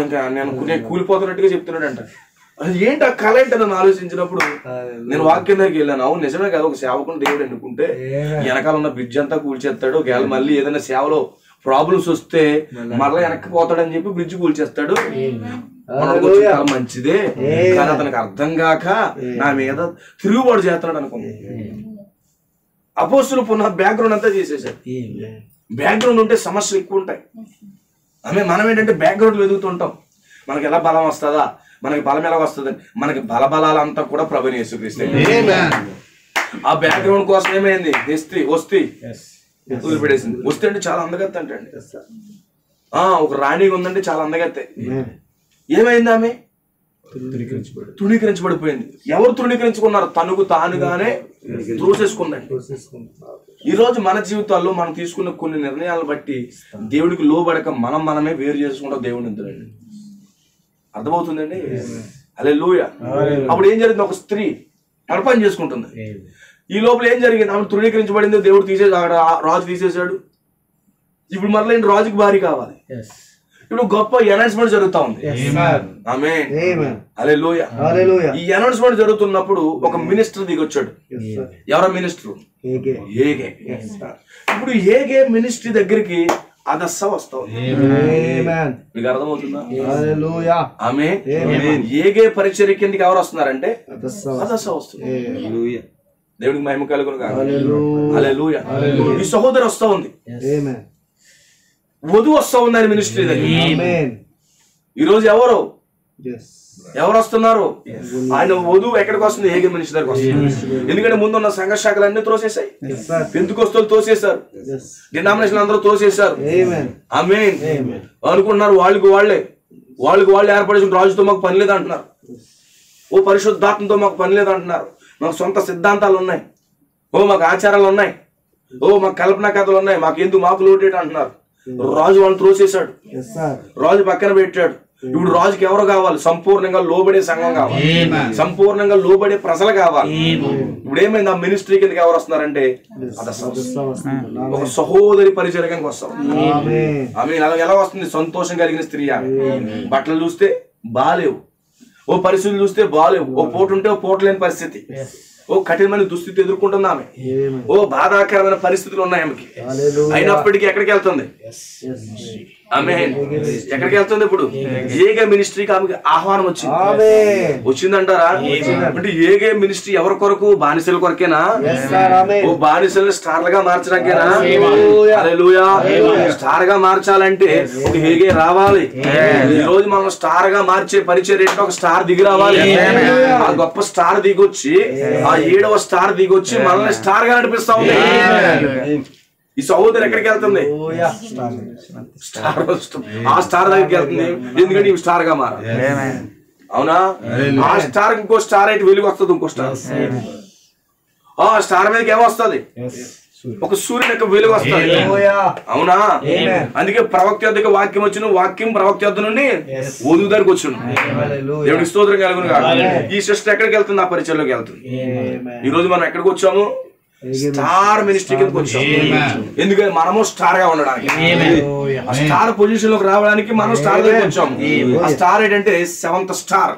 ఇంకా నేను కూలిపోతున్నట్టుగా చెప్తున్నాడు అంట. అది ఏంటి ఆ కళ ఏంటి నన్ను ఆలోచించినప్పుడు నేను వాక్యం దగ్గరికి వెళ్ళాను. అవును నిజమే కదా, ఒక సేవకుని దేవుడు ఎన్నుకుంటే వెనకాల ఉన్న బ్రిడ్జ్ అంతా కూల్చేస్తాడు. ఒకవేళ మళ్ళీ ఏదైనా సేవలో ప్రాబ్లమ్స్ వస్తే మరలా వెనక్కి పోతాడని చెప్పి బ్రిడ్జ్ కూల్చేస్తాడు. మంచిదే, కానీ అతనికి అర్థం కాక నా మీద తిరుగుబాటు చేస్తున్నాడు అనుకున్నాను. అపోస్తులు పునః బ్యాక్గ్రౌండ్ అంతా చేసేసాడు. బ్యాక్గ్రౌండ్ ఉంటే సమస్యలు ఎక్కువ ఉంటాయి. మనం ఏంటంటే బ్యాక్గ్రౌండ్ వెతుకుతుంటాం. మనకి ఎలా బలం వస్తుందా, మనకి బలం ఎలా వస్తుంది, మనకి బలబలాలంతా కూడా ప్రభువుని యేసుక్రీస్తు. ఆ బ్యాక్గ్రౌండ్ కోసం ఏమైంది? వస్తే వదిలిపెట్టేసింది. వస్తే అంటే చాలా అందగత్త అంటే ఒక రాణిగా ఉందంటే చాలా అందగత్తే. ఏమైంది? ఆమె తృణీకరించబడిపోయింది. ఎవరు తృణీకరించుకున్నారు? తనకు తానుగానే త్రోసేసుకుందండి. ఈ రోజు మన జీవితాల్లో మనం తీసుకున్న కొన్ని నిర్ణయాలను బట్టి దేవుడికి లోబడక మనమే వేరు చేసుకుంటాం దేవుని ఇద్దరండి. అర్థమవుతుందండి? హల్లెలూయా. అప్పుడు ఏం జరిగింది? ఒక స్త్రీ పని చేసుకుంటుంది. ఈ లోపల ఏం జరిగింది? ఆమె తృణీకరించబడింది. దేవుడు తీసేసాడు, రాజు తీసేశాడు. ఇప్పుడు మరలా రాజుకి భారీ కావాలి. ఇప్పుడు గొప్ప అనౌన్స్మెంట్ జరుగుతా ఉంది. ఆమేన్. హల్లెలూయా. ఈ అనౌన్స్మెంట్ జరుగుతున్నప్పుడు ఒక మినిస్టర్ దిగొచ్చాడు. ఎవరో మినిస్టర్? ఏగే. ఇప్పుడు ఏగే మినిస్ట్రీ దగ్గరికి అదస్స వస్తావు. మీకు అర్థమవుతుందా? ఆమేన్. ఏగే పరిచర్య కిందకి ఎవరు వస్తున్నారంటే అదస్స వస్తుంది. దేవుడికి మహిమ కలుగును గాక. హల్లెలూయా. ఈ సహోదరు వస్తా ఉంది, వధువు వస్తా ఉన్నారు మినిస్ట్రీ దగ్గర. ఈ రోజు ఎవరు వస్తున్నారు? ఆయన వధువు ఎక్కడికి వస్తుంది? ఏగే మినిస్ట్రీ దగ్గరికి వస్తుంది. ఎందుకంటే ముందున్న సంఘ శాఖలన్నీ తోసేసాయి. పెంతెకొస్తేలు తోసేశారు, డినామినేషన్ అందరూ తోసేశారు. ఆమేన్. అనుకుంటున్నారు వాళ్ళకి వాళ్ళే ఏర్పడేసిన రాజుతో మాకు పని లేదు అంటున్నారు. పరిశుద్ధాత్మతో మాకు పని లేదు అంటున్నారు. మాకు సొంత సిద్ధాంతాలు ఉన్నాయి, మాకు ఆచారాలు ఉన్నాయి, మాకు కల్పనా కథలు ఉన్నాయి, మాకు లోటేట అంటున్నారు. రాజు వాళ్ళని త్రోసేశాడు, రాజు పక్కన పెట్టాడు. ఇప్పుడు రాజుకి ఎవరు కావాలి? సంపూర్ణంగా లోబడే సంఘం కావాలి, సంపూర్ణంగా లోబడే ప్రజలు కావాలి. ఇప్పుడు ఏమైంది? ఆ మినిస్ట్రీ కిందకి ఎవరు వస్తున్నారంటే ఒక సహోదరి పరిచర్యకి వస్తాం. ఆమె ఎలా వస్తుంది? సంతోషం కలిగిన స్త్రీ. బట్టలు చూస్తే బాలేవు, పరిస్థితులు చూస్తే బాలేవు, పోటు ఉంటే పోటు లేని పరిస్థితి. ఓ కఠినమైన దుస్థితి ఎదుర్కొంటుంది ఆమె. ఓ బాధాకరమైన పరిస్థితులు ఉన్నాయి ఆమెకి. అయినప్పటికీ ఎక్కడికి వెళ్తుంది? ఆమేన్. ఎక్కడికి వెళ్తుంది ఇప్పుడు? ఏగే మినిస్ట్రీకి ఆమెకి ఆహ్వానం వచ్చిందంటారా? అంటే ఏగే మినిస్ట్రీ ఎవరి కొరకు? బానిసల కొరకేనా? ఓ బానిసల్ని స్టార్లుగా మార్చడానికేనా? హల్లెలూయా. స్టార్ గా మార్చాలంటే ఒక ఏగే రావాలి. ఈ రోజు మనం స్టార్ గా మార్చే పరిచయం ఏంటో ఒక స్టార్ దిగి రావాలి. ఆ గొప్ప స్టార్ దిగొచ్చి, ఆ 7వ స్టార్ దిగొచ్చి మనల్ని స్టార్ గా నడిపిస్తా ఉంది. ఈ సహోదరు ఎక్కడికి వెళ్తుంది? ఆ స్టార్ దగ్గరికి వెళ్తుంది. ఎందుకంటే ఇవి స్టార్ గా మారాలి. అవునా? ఆ స్టార్ ఇంకో స్టార్ అయితే వెలుగు వస్తుంది. ఇంకో స్టార్, ఆ స్టార్ మీదకి ఏమొస్తుంది? ఒక సూర్యుని యొక్క వెలుగు వస్తుంది. అవునా? అందుకే ప్రవక్త యొద్దకు వాక్యం వచ్చిన, వాక్యం ప్రవక్త యొద్ద నుండి వధువు దగ్గరికి వచ్చును. దేవుడికి స్తోత్రం కలుగును గాక. ఈ సిస్టర్ ఎక్కడికి వెళ్తుంది? ఆ పరిచయంలోకి వెళ్తుంది. ఈ రోజు మనం ఎక్కడికి వచ్చాము? స్టార్ మినిస్ట్రీ కిందకి వచ్చాం. ఎందుకంటే మనము స్టార్ గా ఉండడానికి, ఆ స్టార్ పొజిషన్ లోకి రావడానికి మనం స్టార్ దగ్గరికి వచ్చాము. ఆ స్టార్ ఏంటంటే 7th స్టార్.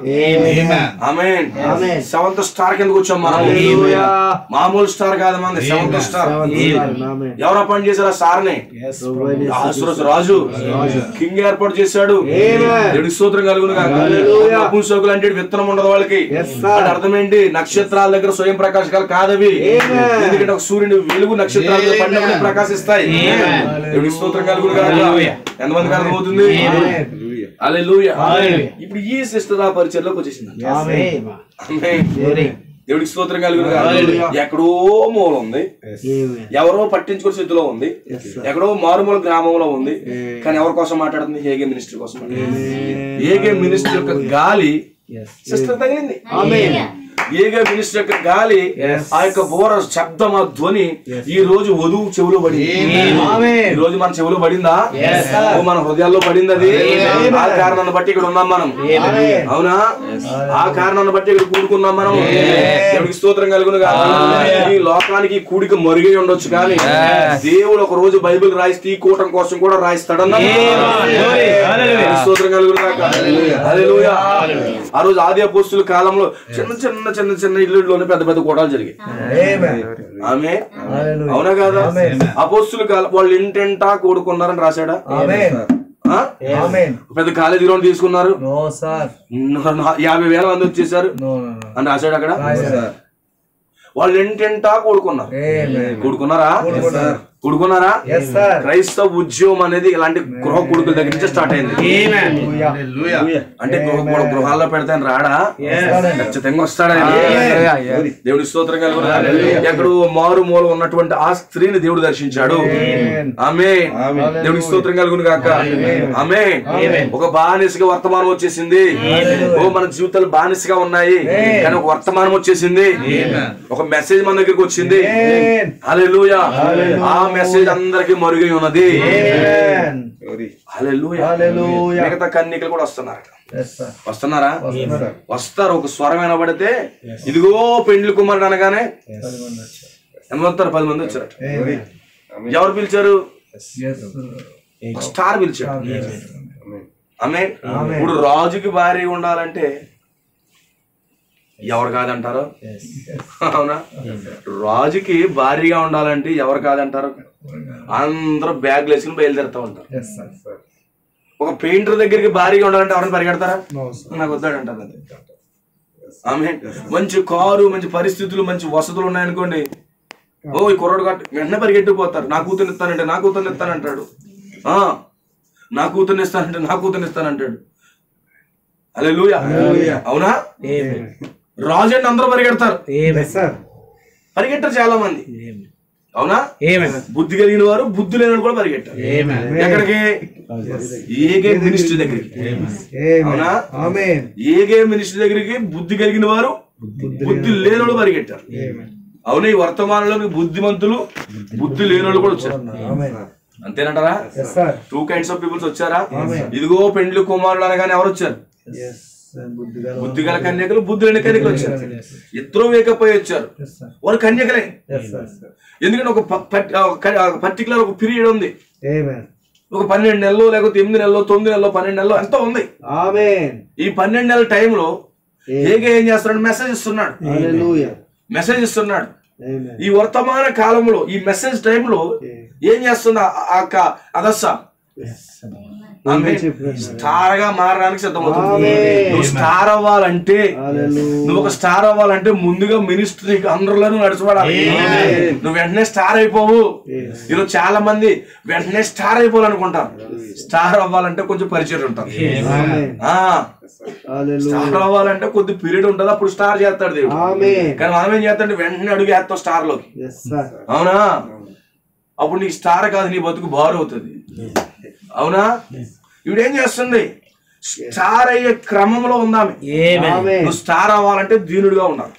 ఆమేన్. 7th స్టార్ కిందకి వచ్చాం మనం. మామూలు స్టార్ కాదు మనది, 7th స్టార్. ఎవరు అపాయింట్ చేశారు ఆ స్టార్ ని? రాజు, కింగ్ ఏర్పాటు చేశాడు. దేవుడికి స్తోత్రం కలుగును గాక. నపుంసకులు అంటే విత్తనం ఉండదు వాళ్ళకి. అర్థం ఏంటి? నక్షత్రాల దగ్గర స్వయం ప్రకాశకాలు కాదవి. ఎందుకంటే ఒక సూర్యుని వెలుగు నక్షత్రాలు పడినప్పుడు ప్రకాశిస్తాయి. దేవుడికి స్తోత్రం కలుగును గాక. ఎంతమందికి అర్థమవుతుంది? హల్లెలూయా. ఇప్పుడు ఈ సిస్టర్ ఆ పరిచయంలోకి వచ్చేసింది. దేవుడికి స్తోత్రం కలుగును గాక. ఎక్కడో మూల ఉంది, ఎవరో పట్టించుకునే స్థితిలో ఉంది, ఎక్కడో మారుమూల గ్రామంలో ఉంది. కానీ ఎవరి కోసం మాట్లాడుతుంది? ఏగే మినిస్ట్రీ కోసం. ఏగే మినిస్ట్రీ యొక్క గాలి సిస్టర్ తగిలింది. ఏగే మినిస్టర్ యొక్క గాలి, ఆ యొక్క బోర శబ్దం, ఆ ధ్వని ఈ రోజు వధువు చెవులో పడింది. ఈ రోజు మన చెవులో పడిందా? మన హృదయాల్లో పడింది. అది ఆ కారణాన్ని బట్టి ఇక్కడ ఉన్నాం మనం. అవునా? ఆ కారణాన్ని బట్టి ఇక్కడ కూడుకున్నాం మనం. దేవుడికి స్తోత్రం కలుగును గాక. ఈ లోకానికి కూడిక మరుగై ఉండొచ్చు, కానీ దేవుడు ఒక రోజు బైబిల్ రాయిస్తే ఈ కూటం కోసం కూడా రాయిస్తాడన్నా. స్తోత్రం కలుగును గాక. హల్లెలూయా. ఆ రోజు ఆది అపోస్తుల కాలంలో చిన్న చిన్న చిన్న చిన్న ఇల్లులోనే పెద్ద పెద్ద కూటాలు జరిగాయి. ఆమె అవునా కాదా? అపోస్తుల కాలం వాళ్ళు ఇంటెంటా కూడుకున్నారని రాశాడా? పెద్ద కాలేజీ గ్రౌండ్ తీసుకున్నారు, 50,000 మంది వచ్చేసారు అని రాశాడు అక్కడ. వాళ్ళు ఇంటెంటా కూడుకున్నారు. కూడుకున్నారా? క్రైస్తవ ఉద్యోగం అనేది ఇలాంటి గృహ కొడుకుల దగ్గర నుంచి స్టార్ట్ అయింది. అంటే గృహాల్లో పెడతాను రాడా? ఖచ్చితంగా వస్తాడా? దేవుడి స్తోత్రం కలుగును. ఎక్కడో మారు మూల ఉన్నటువంటి ఆ స్త్రీని దేవుడు దర్శించాడు. ఆమె దేవుడికి స్తోత్రం కలుగును గాక. ఆమె ఒక బానిసగా వర్తమానం వచ్చేసింది. ఓ మన జీవితాలు బానిసగా ఉన్నాయి, కానీ ఒక వర్తమానం వచ్చేసింది. ఒక మెసేజ్ మన దగ్గరికి వచ్చింది. హల్లెలూయా. ఆ మెసేజ్ అందరికి మరుగై ఉన్నది. హల్లెలూయా. మిగతా కన్యకలు కూడా వస్తున్నారా? వస్తారు. ఒక స్వరం వినబడితే ఇదిగో పెండ్లి కుమారుడు అనగానే ఎంత వస్తారు? 10 మంది వచ్చారట. ఎవరు పిలిచారు? స్టార్ పిలిచాడు. ఆమె ఇప్పుడు రాజుకి భార్య ఉండాలంటే ఎవరు కాదంటారు? అవునా? రాజుకి భార్యగా ఉండాలంటే ఎవరు కాదంటారు? అందరూ బ్యాగ్లు వేసుకుని బయలుదేరుతూ ఉంటారు. ఒక పెయింటర్ దగ్గరికి భార్యగా ఉండాలంటే ఎవరైనా పరిగెడతారా? నాకు వద్దాడంటారు. ఆమె మంచి కారు, మంచి పరిస్థితులు, మంచి వసతులు ఉన్నాయనుకోండి, ఓ ఈ కుర్రాడు వెంటనే పరిగెట్టుకుపోతారు. నా కూతురు ఇస్తానంటే నా కూతురు ఇస్తానంటాడు. నా కూతురు ఇస్తానంటే నా కూతురు ఇస్తానంటాడు. హల్లెలూయా. అవునా? రాజు అంటే అందరూ పరిగెడతారు. పరిగెట్టారు చాలా మంది. అవునా? బుద్ధి కలిగిన వారు, బుద్ధి లేని కూడా పరిగెట్టారు. ఎక్కడికి? ఏగే మినిస్ట్రీ దగ్గరికి. అవునా? ఏగే మినిస్ట్రీ దగ్గరికి బుద్ధి కలిగిన వారు, బుద్ధి లేని పరిగెట్టారు. అవునా? ఈ వర్తమానంలో బుద్ధిమంతులు, బుద్ధి లేని కూడా వచ్చారు. అంతేనంటారా? 2 kinds of పీపుల్స్ వచ్చారా? ఇదిగో పెండ్లి కుమారుడు అనగానే ఎవరు వచ్చారు? బుద్ధి గల కన్యకలు, బుద్ధి లేని కన్యకలు వచ్చారు. ఇద్దరు వేకపోయి వచ్చారు. వారు కన్యకలే. ఎందుకంటే ఒక పర్టికులర్ ఒక పీరియడ్ ఉంది. ఒక 12 నెలలు, లేకపోతే 8 నెలలు, 9 నెలలు, 12 నెలలు ఎంతో ఉంది. ఈ 12 నెలల టైంలో ఏగే ఏం చేస్తున్నాడు? మెసేజ్ ఇస్తున్నాడు. మెసేజ్ ఇస్తున్నాడు. ఈ వర్తమాన కాలంలో ఈ మెసేజ్ టైంలో ఏం చేస్తుంది అదస్స? స్టార్ గా మారడానికి సిద్ధమవుతుంది. నువ్వు స్టార్ అవ్వాలంటే, నువ్వు ఒక స్టార్ అవ్వాలంటే ముందుగా మినిస్ట్రీ అందరిలో నడుచుకోవాలి. నువ్వు వెంటనే స్టార్ అయిపోవు. ఈరోజు చాలా మంది వెంటనే స్టార్ అయిపోవాలనుకుంటారు. స్టార్ అవ్వాలంటే కొంచెం పరిచయం ఉంటుంది. స్టార్ అవ్వాలంటే కొద్ది పీరియడ్ ఉంటుంది, అప్పుడు స్టార్ చేస్తాడు దేవుడు. కానీ మనం ఏం చేస్తాడు? వెంటనే అడుగు వేస్తాం స్టార్ లోకి. అవునా? అప్పుడు నీకు స్టార్ కాదు, నీ బతుకు బారు అవుతుంది. అవునా? ఇప్పుడు ఏం చేస్తుంది? స్టార్ అయ్యే క్రమంలో ఉందామె. నువ్వు స్టార్ అవ్వాలంటే దీనుడిగా ఉండాలి.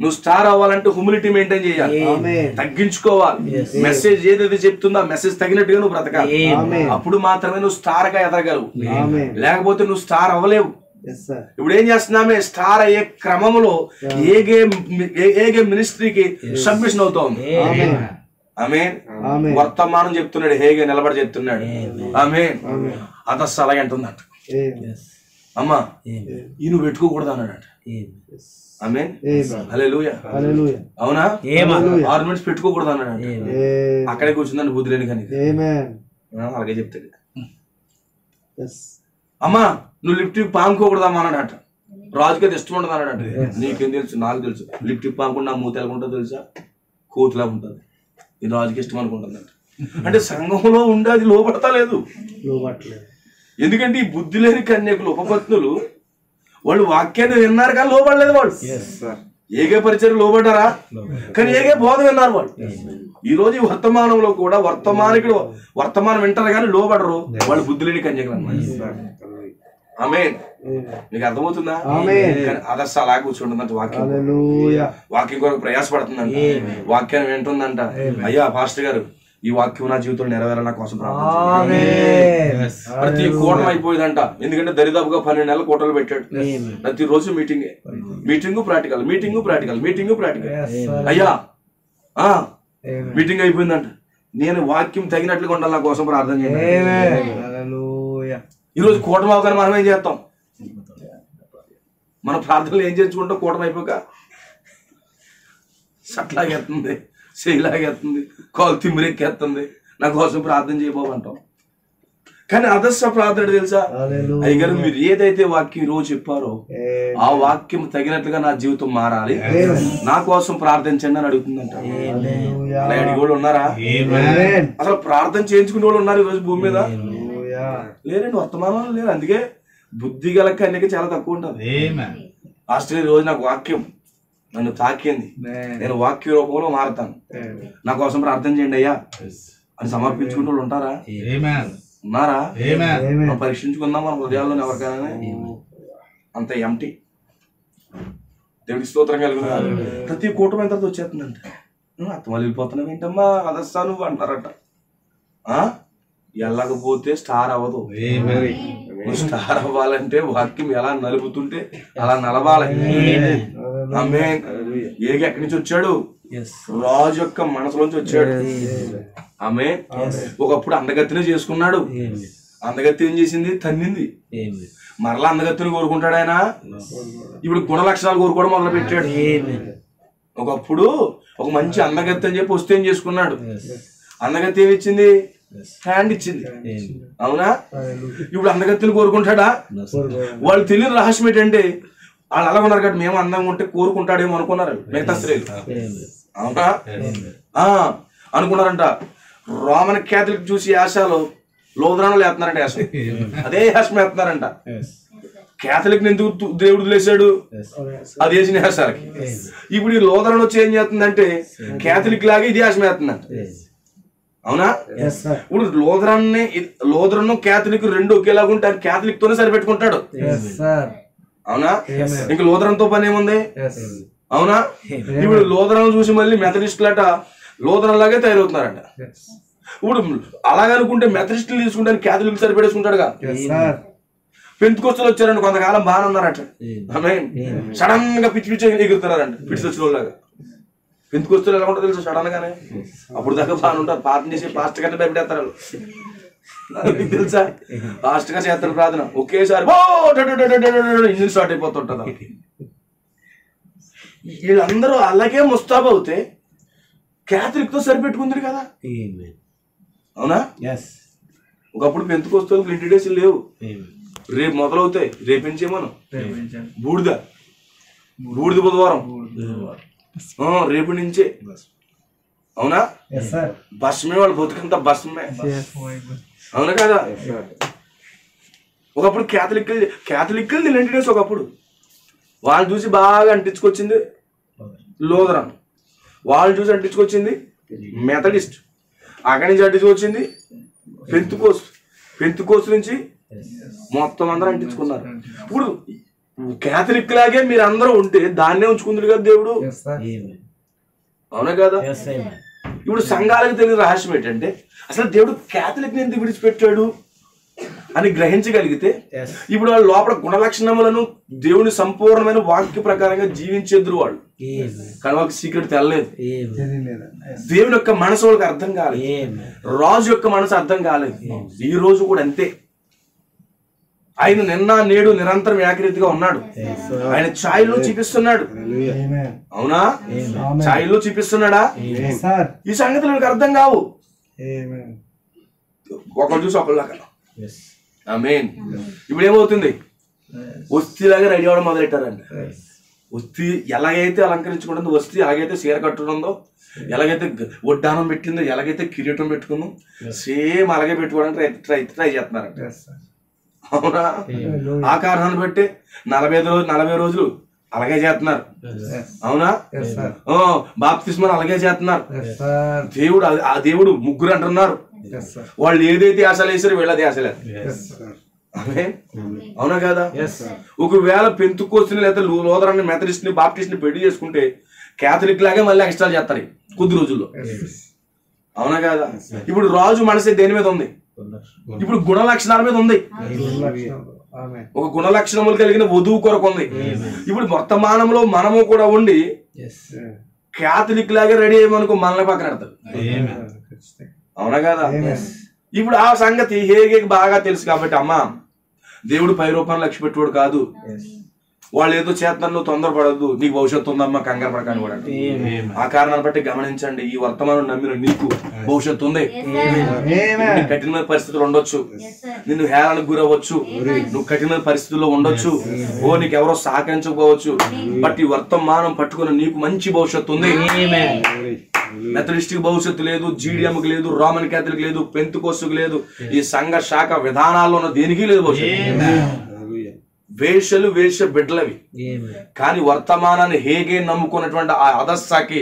నువ్వు స్టార్ అవ్వాలంటే హ్యూమిలిటీ మెయింటైన్ చేయాలి, తగ్గించుకోవాలి. మెసేజ్ ఏదైతే చెప్తుందో ఆ మెసేజ్ తగినట్టుగా నువ్వు బ్రతకాలి. అప్పుడు మాత్రమే నువ్వు స్టార్ గా ఎదగలవు. లేకపోతే నువ్వు స్టార్ అవ్వలేవు. ఇప్పుడు ఏం చేస్తున్నామే? స్టార్ అయ్యే క్రమంలో ఏగే మినిస్ట్రీకి సబ్మిషన్ అవుతా ఉంది. ఆమేన్. వర్తమానం చెప్తున్నాడు, హేగే నిలబడి చెప్తున్నాడు. ఆమేన్. అదస్సు అలాగే అంటుందంట. అమ్మా ఈ నువ్వు పెట్టుకోకూడదు అన్నాడట. ఆమేన్. హల్లెలూయా. అవునా? ఆర్నమెంట్స్ పెట్టుకోకూడదు అన్నాడు. అక్కడే కూర్చుందని బుద్ధి లేని కానీ అలాగే చెప్తాడు. అమ్మా నువ్వు లిప్టిక్ పాముకోకూడదమ్మా అన్నాడట. రాజుకి అది ఇష్టం ఉండదు అన్నాడట. నీకేం తెలుసు? నాకు తెలుసు. లిప్టిక్ పాముకుండా నా మూత ఎలా ఉంటుందో తెలుసా? కోతులా ఉంటుంది. ఇది రాజుకి ఇష్టం అనుకుంటుందంట. అంటే సంఘంలో ఉండి అది లోపడతా లేదు. ఎందుకంటే ఈ బుద్ధి లేని కన్యకులు ఉపపత్నులు వాళ్ళు వాక్యాన్ని విన్నారు కానీ లోపడలేదు. వాళ్ళు ఏగే పరిచయం లోపడ్డారా? కానీ ఏగే బోధ విన్నారు వాళ్ళు. ఈ రోజు ఈ వర్తమానంలో కూడా వర్తమానం వింటారు కానీ లోపడరు. వాళ్ళు బుద్ధి లేని కన్యకులు అన్నమాట. ఆమేన్. నీకు అర్థమవుతుందా? అదస్సు అలా కూర్చుంటుందంట. వాక్యం కొరకు ప్రయాసపడుతుందంట. వాక్యాన్ని వింటుందంట. అయ్యా పాస్టర్ గారు ఈ వాక్యం నా జీవితంలో నెరవేరాల కోసం ప్రతి కూటమి అయిపోయిందంట. ఎందుకంటే దరిదాపుగా 12 నెలల కూటలు పెట్టాడు. ప్రతి రోజు మీటింగ్ ప్రాక్టికల్. అయ్యా మీటింగ్ అయిపోయిందంట. నేను వాక్యం తగినట్లుగా ఉండాలి, నా కోసం ప్రార్థన చేయండి. ఈరోజు కూటమి అవగానే మనం ఏం చేస్తాం? మన ప్రార్థనలు ఏం చేసుకుంటాం? కూటమి అయిపోక సట్లాగేస్తుంది, చేయలాగేస్తుంది, కాలు తిమ్మిరెక్కేస్తుంది, నా కోసం ప్రార్థన చేయబోవు అంటాం. కానీ అదస్సు ప్రార్థన తెలుసా? అయ్యగారు మీరు ఏదైతే వాక్యం ఈ రోజు చెప్పారో ఆ వాక్యం తగినట్లుగా నా జీవితం మారాలి, నా కోసం ప్రార్థించండి అని అడుగుతుందంట. అడిగే వాళ్ళు ఉన్నారా? అసలు ప్రార్థన చేయించుకునే వాళ్ళు ఉన్నారు ఈ రోజు భూమి మీద? లేరండి, వర్తమానంలో లేరు. అందుకే బుద్ధి గల కన్యక చాలా తక్కువ ఉంటుంది. ఆస్ట్రేలియా రోజు నాకు వాక్యం నన్ను తాకింది, నేను వాక్య రూపంలో మారుతాను, నా కోసం ప్రార్థన చేయండి అయ్యా అని సమర్పించుకునే వాళ్ళు ఉంటారా? ఉన్నారా? మనం పరీక్షించుకుందాం మన హృదయాల్లో ఎవరికైనా. అంత ఎంటీ. దేవుడికి స్తోత్రం కలుగుతుంది. ప్రతి కూటమి ఎంత వచ్చేస్తుందంట. అత్తమాలు వెళ్ళిపోతున్నావు ఏంటమ్మా అదస్సా నువ్వు అంటారట. వెళ్ళకపోతే స్టార్ అవ్వదు. స్టార్ అవ్వాలంటే వాక్యం ఎలా నలుపుతుంటే అలా నలవాలి. ఆమేన్. ఏగి ఎక్కడి నుంచి వచ్చాడు? రాజు యొక్క మనసులోంచి వచ్చాడు. ఆమేన్. ఒకప్పుడు అందగత్తినే చేసుకున్నాడు. అందగత్తి ఏం చేసింది? తన్నింది. మరలా అందగత్తిని కోరుకుంటాడు ఆయన. ఇప్పుడు గుణ లక్షణాలు కోరుకోవడం మొదలు పెట్టాడు. ఒకప్పుడు ఒక మంచి అందగత్తి అని చెప్పి వస్తే ఏం చేసుకున్నాడు? అందగత్తి ఏమి ఇచ్చింది? హ్యాండ్ ఇచ్చింది. అవునా? ఇప్పుడు అందగత్తిని కోరుకుంటాడా? వాళ్ళు తెలియని రహస్యం ఏంటంటే వాళ్ళు అలా ఉన్నారు కాబట్టి మేము అందంగా ఉంటే కోరుకుంటాడేమో అనుకున్నారు మిగతా స్త్రీలు. అవునా? అనుకున్నారంట. రోమన్ క్యాథలిక్ చూసి యాసాలు లోదరాణాలు వేస్తున్నారంట. యాసం అదే యాసం వేస్తున్నారంట. క్యాథలిక్ ఎందుకు దేవుడు లేసాడు? అది వేసిన యాసాలకి. ఇప్పుడు ఈ లోదరణ వచ్చి ఏం చేస్తుందంటే క్యాథలిక్ లాగా ఇది యాసం వేస్తుందంట. అవునా? ఇప్పుడు లోదరను క్యాథలిక్ రెండు ఒకేలాగా ఉంటారు. క్యాథలిక్ తోనే సరిపెట్టుకుంటాడు. అవునా? ఇంక లోదరంతో పని ఏముంది? అవునా? ఇప్పుడు లోదరం చూసి మళ్ళీ మెథడిస్టులట లోదరం లాగే తయారవుతున్నారంట. ఇప్పుడు అలాగనుకుంటే మెథడిస్టులు తీసుకుంటాను క్యాథలిక్ సరిపెట్టేసుకుంటాడుగా. పెంతుకొస్తులు వచ్చారంట, కొంతకాలం బాగానే ఉన్నారట. సడన్ గా పిచ్చి పిచ్చి ఎగురుతున్నారంట పిచ్చి వచ్చిన వాళ్ళగా. పెంతుకొస్తులు ఎలా ఉంటుందో తెలుసు సడన్ గానే. అప్పుడు దాకా బాగానే ఉంటారు. ప్రార్థన చేసి పాస్టర్ కంటే భయపెడతారు వాళ్ళు. తెలుసా? పాస్టర్ గా చేస్తారు ప్రార్థన, ఒకేసారి ఇంజిన్ స్టార్ట్ అయిపోతుంటది. వీళ్ళందరూ అలాగే ముస్తాబు అవుతే క్యాథలిక్తో సరిపెట్టుకుంది కదా. అవునా? ఒకప్పుడు పెంతుకొస్తే ఇంటి డేస్ లేవు, రేపు మొదలవుతాయి. రేపించేమను బూడిద బుధవారం, రేపు నుంచే. అవునా? భస్మే, వాళ్ళు బతుకంతా భస్మే. అవునా కదా? ఒకప్పుడు క్యాథలిక్ ఇలాంటి డేస్. ఒకప్పుడు వాళ్ళు చూసి బాగా అంటించుకొచ్చింది లూథరన్, వాళ్ళు చూసి అంటించుకొచ్చింది మెథడిస్ట్, అక్కడి నుంచి అంటించుకొచ్చింది పెంతుకోస్తు నుంచి మొత్తం అందరూ అంటించుకున్నారు. ఇప్పుడు క్యాథలిక్ లాగే మీరు అందరూ ఉంటే దాన్నే ఉంచుకుంటారు కదా దేవుడు. అవునా కదా? ఇప్పుడు సంఘాలకు తెలియని రహస్యం ఏంటంటే అసలు దేవుడు క్యాథలిక్ ని ఎందుకు విడిచిపెట్టాడు అని గ్రహించగలిగితే ఇప్పుడు వాళ్ళ లోపల గుణలక్షణములను దేవుని సంపూర్ణమైన వాక్య ప్రకారంగా జీవించేద్దరు వాళ్ళు. కానీ వాళ్ళకి సీక్రెట్ తెల్లలేదు. దేవుని యొక్క మనసు వాళ్ళకి అర్థం కాలేదు, రాజు యొక్క మనసు అర్థం కాలేదు. ఈ రోజు కూడా అంతే. ఆయన నిన్న నేడు నిరంతరం ఏకరీతిగా ఉన్నాడు. ఆయన ఛాయలో చూపిస్తున్నాడు. అవునా? ఛాయలో చూపిస్తున్నాడా? ఈ సంగతులు నాకు అర్థం కావు. ఒకరు చూసి ఒకళ్ళగా. ఆమేన్. ఇప్పుడు ఏమవుతుంది? వస్తీలాగా రెడీ అవ్వడం మొదలెట్టారండి. వస్తీ ఎలాగైతే అలంకరించుకుంటుందో, వస్తీ ఎలాగైతే చీర కట్టుకుందో, ఎలాగైతే ఒడ్డానం పెట్టిందో, ఎలాగైతే కిరీటం పెట్టుకుందో, సేమ్ అలాగే పెట్టుకోవడానికి ట్రై చేస్తున్నారంట. అవునా? ఆ కారణాన్ని బట్టి 40 రోజులు అలాగే చేస్తున్నారు. అవునా? బాప్తిస్మా అలాగే చేస్తున్నారు. ఆ దేవుడు ముగ్గురు అంటున్నారు. వాళ్ళు ఏదైతే ఆశలు వేసారో వీళ్ళది ఆశలేదు. అవునా కదా? ఒకవేళ పెంతుకోస్తుని లేదా లూథరన్ ని, మెథడిస్ట్ ని, బాప్టిస్ట్ ని పెళ్లి చేసుకుంటే క్యాథలిక్ లాగే మళ్ళీ ఎక్స్ట్రా చేస్తారు కొద్ది రోజుల్లో. అవునా కదా? ఇప్పుడు రాజు మనసే దేని మీద ఉంది? ఇప్పుడు గుణ లక్షణాల మీద ఉంది. ఒక గుణ లక్షణములు కలిగిన వధువు కొరకు ఉంది. ఇప్పుడు వర్తమానంలో మనము కూడా ఉండి క్యాథలిక్ లాగే రెడీ అయ్యమనుకో మనల్ని పక్కన పెడతారు. అవునా కదా? ఇప్పుడు ఆ సంగతి హేగేకి బాగా తెలుసు కాబట్టి, అమ్మా దేవుడు పై రూపాన్ని లక్ష్య పెట్టుకోడు కాదు. వాళ్ళు ఏదో చేతను, నువ్వు తొందరపడద్దు, నీకు భవిష్యత్తు ఉందమ్మా, కంగారు పడకాని కూడా. ఆ కారణాన్ని బట్టి గమనించండి, ఈ వర్తమానం నమ్మిన నీకు భవిష్యత్తు ఉంది. కఠినమైన పరిస్థితులు ఉండొచ్చు, నిన్ను హేళనకు గురవచ్చు, నువ్వు కఠినమైన పరిస్థితుల్లో ఉండొచ్చు, నీకు ఎవరో సహకరించకపోవచ్చు. బట్ ఈ వర్తమానం పట్టుకున్న నీకు మంచి భవిష్యత్తు ఉంది. మెథడిస్టిక్ భవిష్యత్తు లేదు, జీడిఎంకి లేదు, రోమన్ క్యాథలిక్ లేదు, పెంతుకోస్తుకు లేదు, ఈ సంఘ శాఖ విధానాల్లో ఉన్న దేనికి లేదు భవిష్యత్తు. వేషలు వేష బిడ్డలవి. కానీ వర్తమానాన్ని హేగే నమ్ముకున్నటువంటి ఆ అదస్సాకి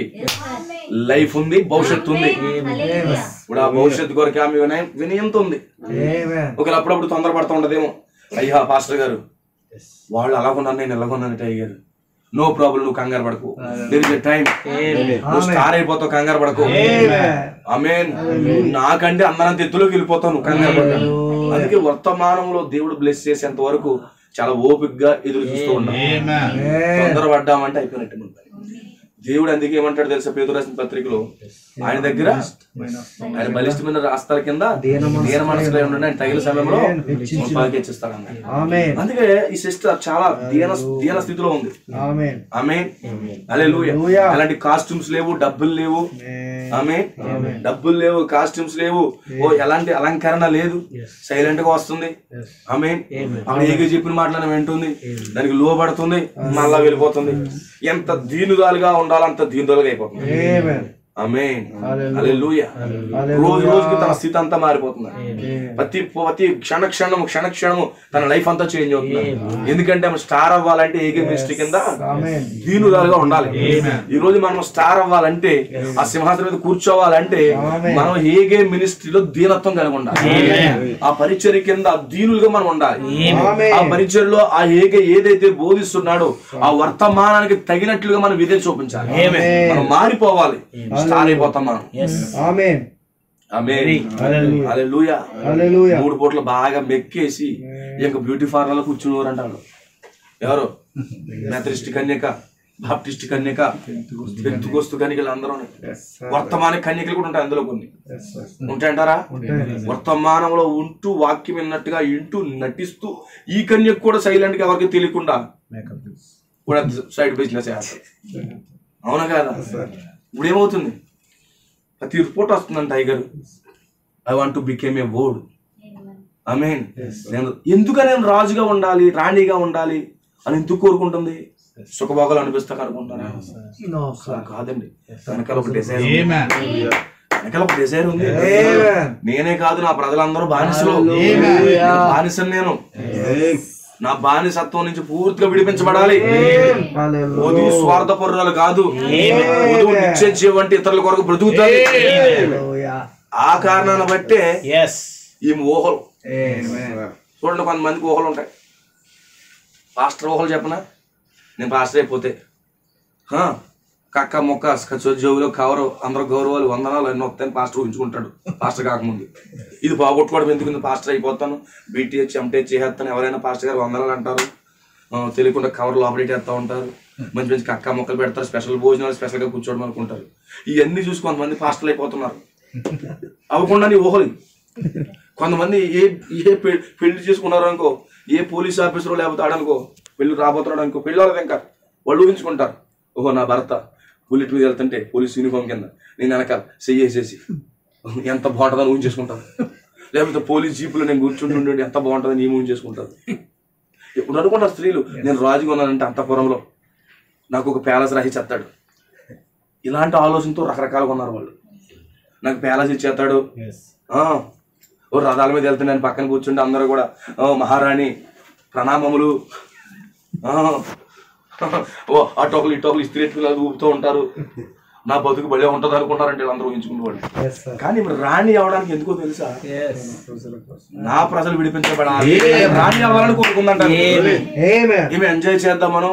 లైఫ్ ఉంది, భవిష్యత్తు ఉంది. ఇప్పుడు ఆ భవిష్యత్తు కొరకు ఆమె వినయంతో ఉంది. ఒకవేళ అప్పుడప్పుడు తొందరపడుతూ ఉండదేమో, అయ్యా పాస్టర్ గారు వాళ్ళు అలాగున్నారు, నేను ఎలాగున్నానంటే అయ్యారు, నో ప్రాబ్లం, నువ్వు కంగారు పడకు, దేర్ ఇస్ ఎ టైం, నువ్వు స్టార్ అయిపోతావు, కంగారు పడకు. ఆమేన్. నాకంటే అందరంత ఎత్తులోకి వెళ్ళిపోతావు, నువ్వు కంగారు పడకు. అందుకే వర్తమానంలో దేవుడు బ్లెస్ చేసేంత వరకు చాలా ఓపికగా ఎదురు చూస్తూ ఉన్నాం. తొందరపడ్డామంటే అయిపోయినట్టు. దేవుడు అందుకే ఏమంటాడు తెలుసా? పేతురు రాసిన పత్రికలో, ఆయన దగ్గర ఆయన బలిష్టమైన రాస్తాల కింద దీన మనసులో ఉండండి, ఆయన తగిన సమయంలో పాకిస్తాడు అన్నాడు. అందుకే ఈ సిస్టర్ చాలా దీన స్థితిలో ఉంది. ఆమేన్. హల్లెలూయా. అలాంటి కాస్ట్యూమ్స్ లేవు, డబ్బులు లేవు. ఆమేన్. డబ్బులు లేవు, కాస్ట్యూమ్స్ లేవు, ఎలాంటి అలంకరణ లేదు, సైలెంట్ గా వస్తుంది. ఆమేన్. ఆమె ఏగే చెప్పిన మాటలను వింటుంది, దానికి లోబడుతుంది, మళ్ళా వెళ్ళిపోతుంది. ఎంత దీనురాలుగా ఉండాలో అంత దీనురాలుగా అయిపోతుంది. ఆమేన్. హల్లెలూయా. రోజు రోజుకి తన స్థితి అంతా మారిపోతుంది. ప్రతి క్షణక్షణము తన లైఫ్ అంతా చేంజ్ అవుతుంది. ఎందుకంటే ఆమె స్టార్ అవ్వాలంటే ఏగే మినిస్ట్రీ కింద దీనురాలుగా ఉండాలి. ఈ రోజు మనం స్టార్ అవ్వాలంటే, ఆ సింహాసనం మీద కూర్చోవాలంటే మనం ఏగే మినిస్ట్రీలో దీనత్వం కలిగి ఉండాలి. ఆ పరిచర్య కింద దీనులుగా మనం ఉండాలి. ఆ పరిచర్యలో ఆ ఏగే ఏదైతే బోధిస్తున్నాడో ఆ వర్తమానానికి తగినట్లుగా మనం విధేయత చూపించాలి. మనం మారిపోవాలి, స్టార్ అయిపోతాం మనం. ఆమేన్. ఆమేన్. హల్లెలూయా. హల్లెలూయా. 3 పూటలు బాగా మెక్కేసి ఇంకా బ్యూటీ పార్లర్ లో కూర్చున్నారు అంటాడు. ఎవరు? మెథడిస్ట్ కన్యక, బాప్టిస్ట్ కన్యక, పెంతుకోస్తు కన్యకలు అందరూ. వర్తమాన కన్యకలు కూడా ఉంటాయి అందులో, కొన్ని ఉంటాయంటారా? వర్తమానంలో ఉంటూ వాక్యం విన్నట్టుగా ఇంటూ నటిస్తూ ఈ కన్యకు కూడా సైలెంట్ గా ఎవరికి తెలియకుండా కూడా సైడ్ బిజినెస్ చేస్తారు. అవునా కాదా? ఇప్పుడు ఏమవుతుంది, ప్రతి రిపోర్ట్ వస్తుందండి tiger, I want to became a word. I mean ఎందుకని నేను రాజుగా ఉండాలి, రాణిగా ఉండాలి అని ఎందుకు కోరుకుంటుంది? సుఖభోగాలు అనిపిస్తా అనుకుంటారా? కాదండి, వెనకాల ఒక డిజైర్, వెనకాల ఒక డిజైర్ ఉంది. నేనే కాదు, నా ప్రజలందరూ బానిసలు. బానిసను నేను. నా బానిసత్వం నుంచి పూర్తిగా విడిపించబడాలి. వధువు స్వార్థపరురాలు కాదు, వధువు నిత్య జీవం అంటే ఇతరుల కొరకు బ్రతుకుతాయి. ఆ కారణాన్ని బట్టే ఈ ఊహలు. చూడండి, కొంతమందికి ఊహలు ఉంటాయి. పాస్టర్ ఊహలు చెప్పనా? నేను పాస్టర్ అయిపోతే కక్క మొక్క జోబులో కవరు, అందరూ గౌరవాలు, వందనాలు అన్నీ వస్తాయని పాస్టర్ ఊహించుకుంటాడు. పాస్టర్ కాకముందు ఇది బాగొట్టుకోవడం ఎందుకు, పాస్టర్ అయిపోతాను, బీటీహెచ్ ఎంటీహెచ్ చేస్తాను, ఎవరైనా పాస్టర్ గారు వందనాలు అంటారు, తెలియకుండా కవర్ లోపలికి వేస్తూ ఉంటారు, మంచి మంచి కక్క మొక్కలు పెడతారు, స్పెషల్ భోజనాలు స్పెషల్గా కూర్చోవడం అనుకుంటారు. ఇవన్నీ చూసి కొంతమంది పాస్టర్లు అయిపోతున్నారు. అవ్వకుండా నీ ఊహలు. కొంతమంది ఏ పెళ్లి చేసుకున్నారు అనుకో, ఏ పోలీస్ ఆఫీసర్ లేకపోతే ఆడనుకో పెళ్లి రాబోతున్నాడు అనుకో, పెళ్ళి వాళ్ళది ఇంకా వాళ్ళు ఊహించుకుంటారు. ఓహో, నా భర్త బుల్లెట్ మీద వెళ్తుంటే పోలీస్ యూనిఫామ్ కింద నేను వెనకాల చెయ్యేసేసి ఎంత బాగుంటుందని ఊహించేసుకుంటాను. లేకపోతే పోలీస్ జీపులో నేను కూర్చుంటుండే ఎంత బాగుంటుందని నేను ఊహించేసుకుంటాను. ఇప్పుడు అనుకుంటారు స్త్రీలు, నేను రాజుగా ఉన్నానంటే అంతఃపురంలో నాకు ఒక ప్యాలెస్ రాసిచ్చేస్తాడు. ఇలాంటి ఆలోచనతో రకరకాలుగా ఉన్నారు వాళ్ళు. నాకు ప్యాలెస్ ఇచ్చేస్తాడు, ఓ రథాల మీద వెళ్తున్నాను, పక్కన కూర్చుంటే అందరూ కూడా మహారాణి ప్రణామములు, ఓ అటోకలు ఇటోకలు ఇస్త్రీ ఊపుతూ ఉంటారు. నా బతుకు బలే ఉంటుంది అనుకుంటారంటే అందరూ ఊహించుకునేవాళ్ళు. కానీ ఇప్పుడు రాణి అవడానికి ఎందుకో తెలుసా? నా ప్రజలు విడిపించబడాలి, రాణి అవ్వాలని కోరుకుందంటారు. ఈమె ఎంజాయ్ చేద్దామనో,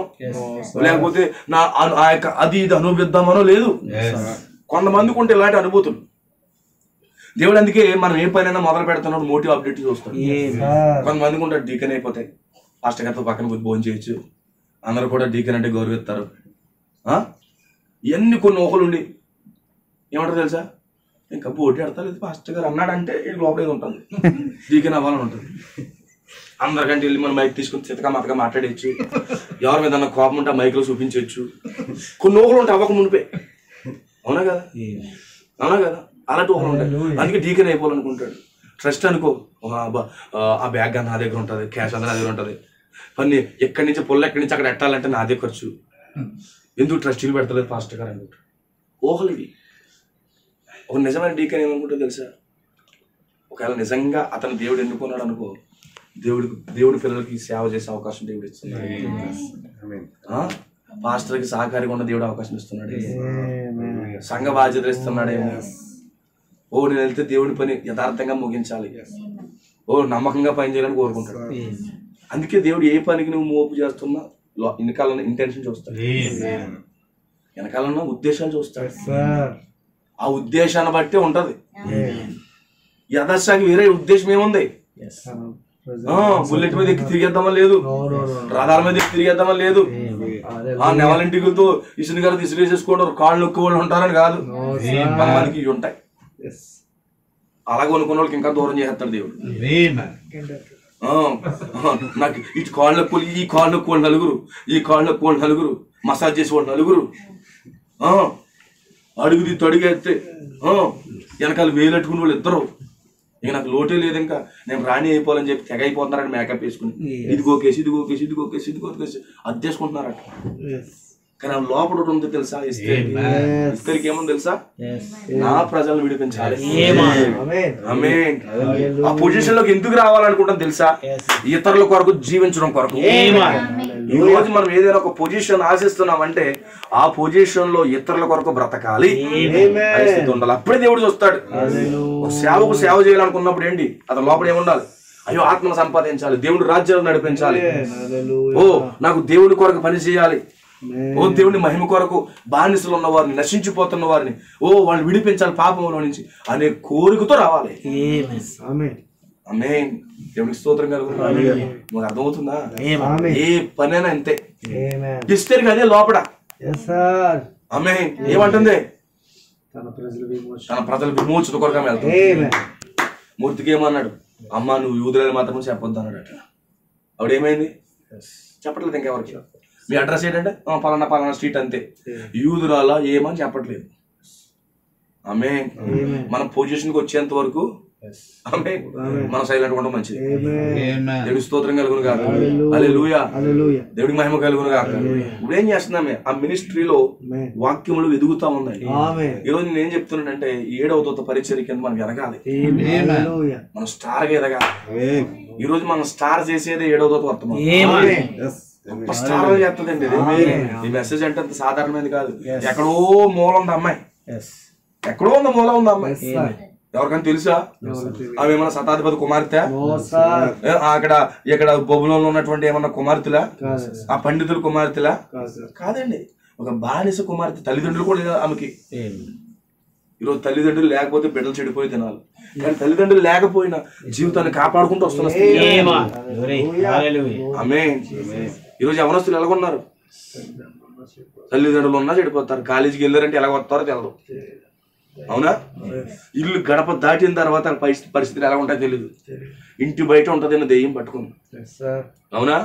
లేకపోతే నా ఆ యొక్క అది ఇది అనుభవిద్దామనో లేదు. కొంతమందికి ఉంటే ఇలాంటి అనుభూతులు. దేవుడు అందుకే మనం ఏ పనైనా మొదలు పెడుతున్నాడు మోటివ్ అప్డేట్ చూస్తాడు. కొంతమందికి ఉంటాడు డీకన్ అయిపోతాయి, పాస్టర్ గారితో పక్కన కూర్చొని భోజనం చేయొచ్చు, అందరూ కూడా డీకన్ అంటే గౌరవిస్తారు. ఇవన్నీ కొన్ని ఊహలు ఉండి ఏమంటారు తెలుసా? ఇంకా పోటీ ఆడతా లేదు, పాస్టర్ గారు అన్నాడంటే లోపల ఏది ఉంటుంది, డీకన్ అవ్వాలని ఉంటుంది. అందరికంటే వెళ్ళి మనం మైక్ తీసుకుని చితక మతగా మాట్లాడేయచ్చు, ఎవరి మీద కోపం ఉంటే ఆ మైక్లో చూపించవచ్చు. కొన్ని ఊహలు ఉంటాయి అవ్వక మునిపే. అవునా కదా? అవునా కదా? అలాంటి ఊహలు ఉంటాయి. అందుకే డీకన్ అయిపోవాలనుకుంటాడు. ట్రస్ట్ అనుకో, ఆ బ్యాగ్ నా దగ్గర ఉంటుంది, క్యాష్ అంతా నా దగ్గర ఉంటుంది, పని ఎక్కడి నుంచి పొల్ల ఎక్కడి నుంచి అక్కడ ఎట్టాలంటే నాదే ఖర్చు, ఎందుకు ట్రస్టీలు పెడతలేదు పాస్టర్ గారు అనుకుంటాడు. ఊహలు ఇవి. ఒక నిజమైన డీకన్ ఏమనుకుంటా తెలుసా? ఒకవేళ నిజంగా అతను దేవుడు ఎన్నుకున్నాడు అనుకో, దేవుడి పిల్లలకి సేవ చేసే అవకాశం దేవుడు ఇస్తున్నాడు. పాస్టర్కి సహకారిగా ఉన్న దేవుడు అవకాశం ఇస్తున్నాడు, సంఘ బాధ్యతలు ఇస్తున్నాడేమో. ఓ నేను వెళ్తే దేవుడి పని యథార్థంగా ముగించాలి, ఓ నమ్మకంగా పని చేయాలని కోరుకుంటాడు. అందుకే దేవుడు ఏ పనికి నువ్వు మోపు చేస్తున్నా వెనకాలన్న ఇంటెన్షన్ చూస్తాడు, వెనకాలన్న ఉద్దేశాలు చూస్తాడు. ఆ ఉద్దేశాన్ని బట్టే ఉంటది. యథాశాకి వేరే ఉద్దేశం ఏముంది? బుల్లెట్ మీద ఎక్కి తిరిగేద్దామని లేదు, రథాల మీద ఎక్కి తిరిగేద్దామని లేదు, నెవలింటితో ఇసుని గారు ఇసురేసేసుకోవడం కాళ్ళు నొక్కు వాళ్ళు ఉంటారని కాదు. మనకి ఇవి ఉంటాయి. అలాగే అనుకున్న వాళ్ళకి ఇంకా దూరం చేస్తాడు దేవుడు. నాకు ఈ కాళ్ళు నొక్కులు, ఈ కాళ్ళు నొక్కు నలుగురు, ఈ కాళ్ళు నొక్కు నలుగురు, మసాజ్ చేసేవాళ్ళు నలుగురు, అడుగుది తొడిగేస్తే వెనకాల వేలెట్టుకుని వాళ్ళు ఇద్దరు. ఇక నాకు లోటే లేదు, ఇంకా నేను రాణి అయిపోవాలని చెప్పి తెగ అయిపోతున్నారని మేకప్ వేసుకుని ఇదిగో కేసు ఇదిగో కేసు ఇదిగో కేసు ఇదిగో కేసు అద్దేసుకుంటున్నారట. కానీ ఆ లోపల ఉంది తెలుసా? ఇస్తరికి ఏముంది తెలుసా? నా ప్రజలను విడిపించాలి. ఆ పొజిషన్ లోకి ఎందుకు రావాలనుకుంటాం తెలుసా? ఇతరుల కొరకు జీవించడం కొరకు. ఈ రోజు మనం ఏదైనా ఒక పొజిషన్ ఆశిస్తున్నామంటే ఆ పొజిషన్ లో ఇతరుల కొరకు బ్రతకాలి పరిస్థితి ఉండాలి. అప్పుడే దేవుడు చూస్తాడు. ఒక సేవకు సేవ చేయాలనుకున్నప్పుడు ఏంటి అతని లోపల ఏముండాలి? అయ్యో ఆత్మను సంపాదించాలి, దేవుడి రాజ్యాలను నడిపించాలి, ఓ నాకు దేవుడి కొరకు పని చేయాలి, ఓ దేవుని మహిమ కొరకు బానిసలు ఉన్న వారిని, నశించిపోతున్న వారిని ఓ వాళ్ళు విడిపించాలి పాపంలో నుంచి అనే కోరికతో రావాలి. ఆమేన్. దేవునికి స్తోత్రం కలుగుతుంది. మాకు అర్థమవుతుందా? ఏ పనైనా అంతే. ఎస్తేరికి అదే లోపల. ఆమేన్. ఏమంటుంది? తన ప్రజల విమోచన కొరకు వెళ్తాడు. మూర్తికి ఏమన్నాడు? అమ్మ నువ్వు యూదులని మాత్రం చెప్పొద్దు అన్నాడు. అట ఆవిడ ఏమైంది? చెప్పట్లేదు ఇంకెవరికి. మీ అడ్రస్ ఏంటంటే పలానా పలానా స్ట్రీట్ అంతే. యూదురాలా ఏమని చెప్పట్లేదు. ఆమేన్. మన పొజిషన్కి వచ్చేంత వరకు ఆమేన్ మనం సైలెంట్ ఉండడం మంచిది. దేవుడికి స్తోత్రం కలుగును గాక. హల్లెలూయా. దేవుడికి మహిమ కలుగును గాక. ఇప్పుడు ఏం చేస్తున్నామే, ఆ మినిస్ట్రీలో వాక్యములు ఎదుగుతా ఉందండి. ఈ రోజు నేను ఏం చెప్తున్నానంటే 7వ దూత పరిచర్య కింద మనం ఎదగాలి. మనం స్టార్ గా ఎదగాలి. ఈ రోజు మనం స్టార్ చేసేది 7వ దూత వర్తమానం. గొప్ప స్టార్ చేస్తుందండి. ఈ మెసేజ్ అంటే అంత సాధారణమైనది కాదు. ఎక్కడో మూల ఉంది అమ్మాయి, ఎక్కడో ఉంది మూల ఉంది అమ్మాయి. ఎవరికైనా తెలుసా? అవి ఏమన్నా శతాధిపతి కుమార్తె, అక్కడ ఇక్కడ బొబులంలో ఉన్నటువంటి ఏమన్నా కుమార్తెలా, ఆ పండితుల కుమార్తెలా? కాదండి, ఒక బానిస కుమార్తె. తల్లిదండ్రులు కూడా లేదా ఆమెకి. ఈరోజు తల్లిదండ్రులు లేకపోతే బిడ్డలు చెడిపోయి తినాలి, కానీ తల్లిదండ్రులు లేకపోయినా జీవితాన్ని కాపాడుకుంటూ వస్తున్నారు. ఆమేన్. ఈరోజు యవనస్తులు ఎలాగొన్నారు? తల్లిదండ్రులు ఉన్నా చెడిపోతారు. కాలేజీకి వెళ్ళారంటే ఎలాగ వస్తారో తెలదు. అవునా? ఇల్లు గడప దాటిన తర్వాత పరిస్థితులు ఎలా ఉంటాయో తెలియదు. ఇంటి బయట ఉంటది దెయ్యం పట్టుకుని. అవునా?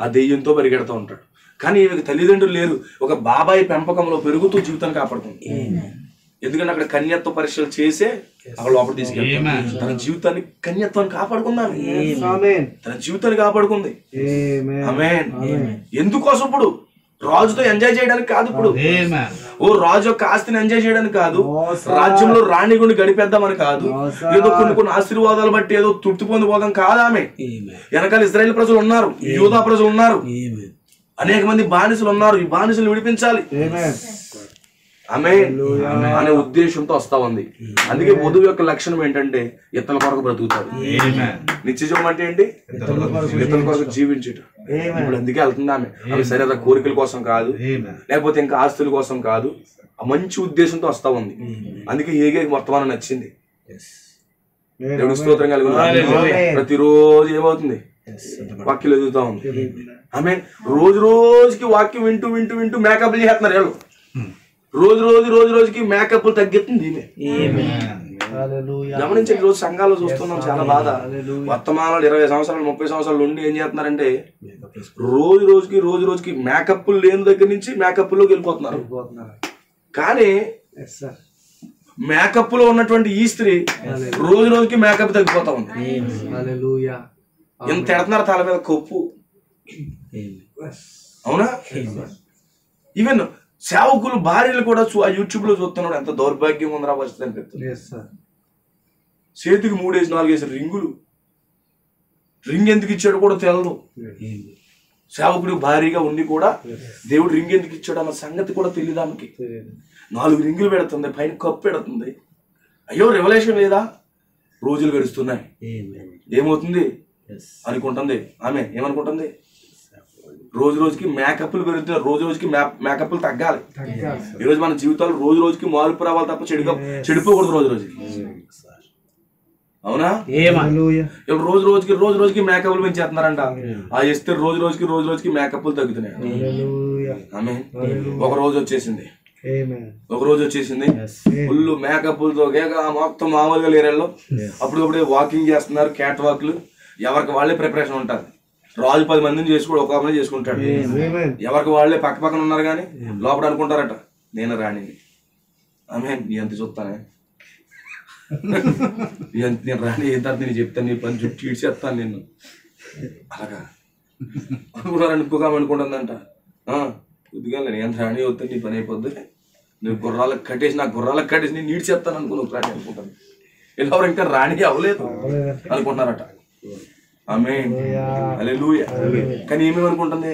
ఆ దెయ్యంతో పరిగెడుతూ ఉంటాడు. కానీ ఈమెకి తల్లిదండ్రులు లేరు. ఒక బాబాయి పెంపకంలో పెరుగుతూ జీవితాన్ని కాపాడుతుంది. ఎందుకంటే అక్కడ కన్యత్వ పరీక్షలు చేసే అక్కడ లోపల తీసుకెళ్తారు. తన జీవితాన్ని కన్యత్వాన్ని కాపాడుకుందాం. తన జీవితాన్ని కాపాడుకుంది. ఆమేన్. ఎందుకోసం? ఇప్పుడు రాజుతో ఎంజాయ్ చేయడానికి కాదు. ఇప్పుడు ఓ రాజు యొక్క ఆస్తిని ఎంజాయ్ చేయడానికి కాదు, రాజ్యంలో రాణి గుండి గడిపేద్దామని కాదు, ఏదో కొన్ని ఆశీర్వాదాలు బట్టి ఏదో తృప్తి పొందిపోదాం కాదు. ఆమె వెనకాల ఇశ్రాయేలు ప్రజలు ఉన్నారు, యూదా ప్రజలు ఉన్నారు, అనేక మంది బానిసలు ఉన్నారు. ఈ బానిసలు విడిపించాలి ఆమేన్ అనే ఉద్దేశంతో వస్తా ఉంది. అందుకే వధువు యొక్క లక్షణం ఏంటంటే ఇతరుల కొరకు బ్రతుకుతాడు. నిత్యజీవం అంటే ఏంటి? ఇతరుల కొరకు జీవించటం. ఇప్పుడు అందుకే వెళ్తుంది ఆమె. ఆమె సరైన కోరికల కోసం కాదు, లేకపోతే ఇంకా ఆస్తుల కోసం కాదు, ఆ మంచి ఉద్దేశంతో వస్తా ఉంది. అందుకే హేగే వర్తమానం నచ్చింది. దేవుడికి స్తోత్రం కలుగును. ప్రతిరోజు ఏమవుతుంది? వాక్యం ఎదుగుతా ఉంది. ఆమె రోజు రోజుకి వాక్యం వింటూ వింటూ వింటూ మేకప్లు చేస్తున్నారు వీళ్ళు. రోజు రోజుకి మేకప్లు తగ్గుతుంది. గమనించండి, రోజు సంఘాలు చూస్తున్నాం, చాలా బాధ. వర్తమానాలు 20 సంవత్సరాలు 30 సంవత్సరాలు ఉండి ఏం చేస్తున్నారంటే రోజు రోజుకి మేకప్లు లేని దగ్గర నుంచి మేకప్లోకి వెళ్ళిపోతున్నారు. కానీ మేకప్ లో ఉన్నటువంటి ఈ స్త్రీ రోజు రోజుకి మేకప్ తగ్గిపోతా ఉంది. ఎంత ఎడుతున్నారు తల మీద కొప్పు. అవునా? ఈవెన్ సేవకులు భార్యలు కూడా యూట్యూబ్ లో చూస్తున్నాడు. ఎంత దౌర్భాగ్యం ఉందిరా పరిస్థితి అనిపిస్తుంది. చేతికి 3-4 రింగులు. రింగ్ ఎందుకు ఇచ్చాడు కూడా తెలదు. సేవకుడు భారీగా ఉండి కూడా దేవుడు రింగ్ ఎందుకు ఇచ్చాడు అన్న సంగతి కూడా తెలియదు ఆమెకి. 4 రింగులు పెడుతుంది, పైన కప్పు పెడుతుంది. అయ్యో రెవల్యూషన్ లేదా? రోజులు గడుస్తున్నాయి. ఏమవుతుంది అనుకుంటుంది ఆమె. ఏమనుకుంటుంది? రోజు రోజుకి మేకప్లు పెరుగుతున్నాయి, రోజు రోజుకి మేకప్లు తగ్గాలి. ఈరోజు మన జీవితాలు రోజు రోజుకి మార్పు రావాలి తప్ప చెడిపోకూడదు రోజు రోజుకి. అవునా? రోజు రోజుకి మేకప్లు పెంచేస్తున్నారంట. ఆ ఇస్తే రోజు రోజుకి మేకప్లు తగ్గుతున్నాయి. ఆమె ఒక రోజు వచ్చేసింది ఫుల్ మేకప్లతో మొత్తం మామూలుగా లేరేళ్ళు. అప్పుడప్పుడే వాకింగ్ చేస్తున్నారు, క్యాట్ వాక్లు. ఎవరికి వాళ్ళే ప్రిపరేషన్ ఉంటారు. రాజు 10 మందిని చేసుకోడు, ఒక అమ్మాయి చేసుకుంటాడు. ఎవరికి వాళ్ళే పక్క పక్కన ఉన్నారు కానీ లోపల అనుకుంటారట నేను రాణిని. ఆమె నీ ఎంత చూస్తానే, నేను రాణి ఏ తర్వాత నేను చెప్తాను, నీ పని చుట్టూ ఇడ్చేస్తాను నిన్ను. అలాగా అనుకున్నారని ఇంకొక ఆమె అనుకుంటుందంట. కొద్దిగా నేను రాణి వస్తే నీ పని అయిపోద్ది, నేను గుర్రాలకు కట్టేసి నేను ఈడ్చేస్తాను అనుకుని ఒక రాణి అనుకుంటాను. ఎవరు ఇంకా రాణి అవ్వలేదు అనుకుంటున్నారట. ఆమేన్. హల్లెలూయా. కానీ ఏమేమనుకుంటుంది?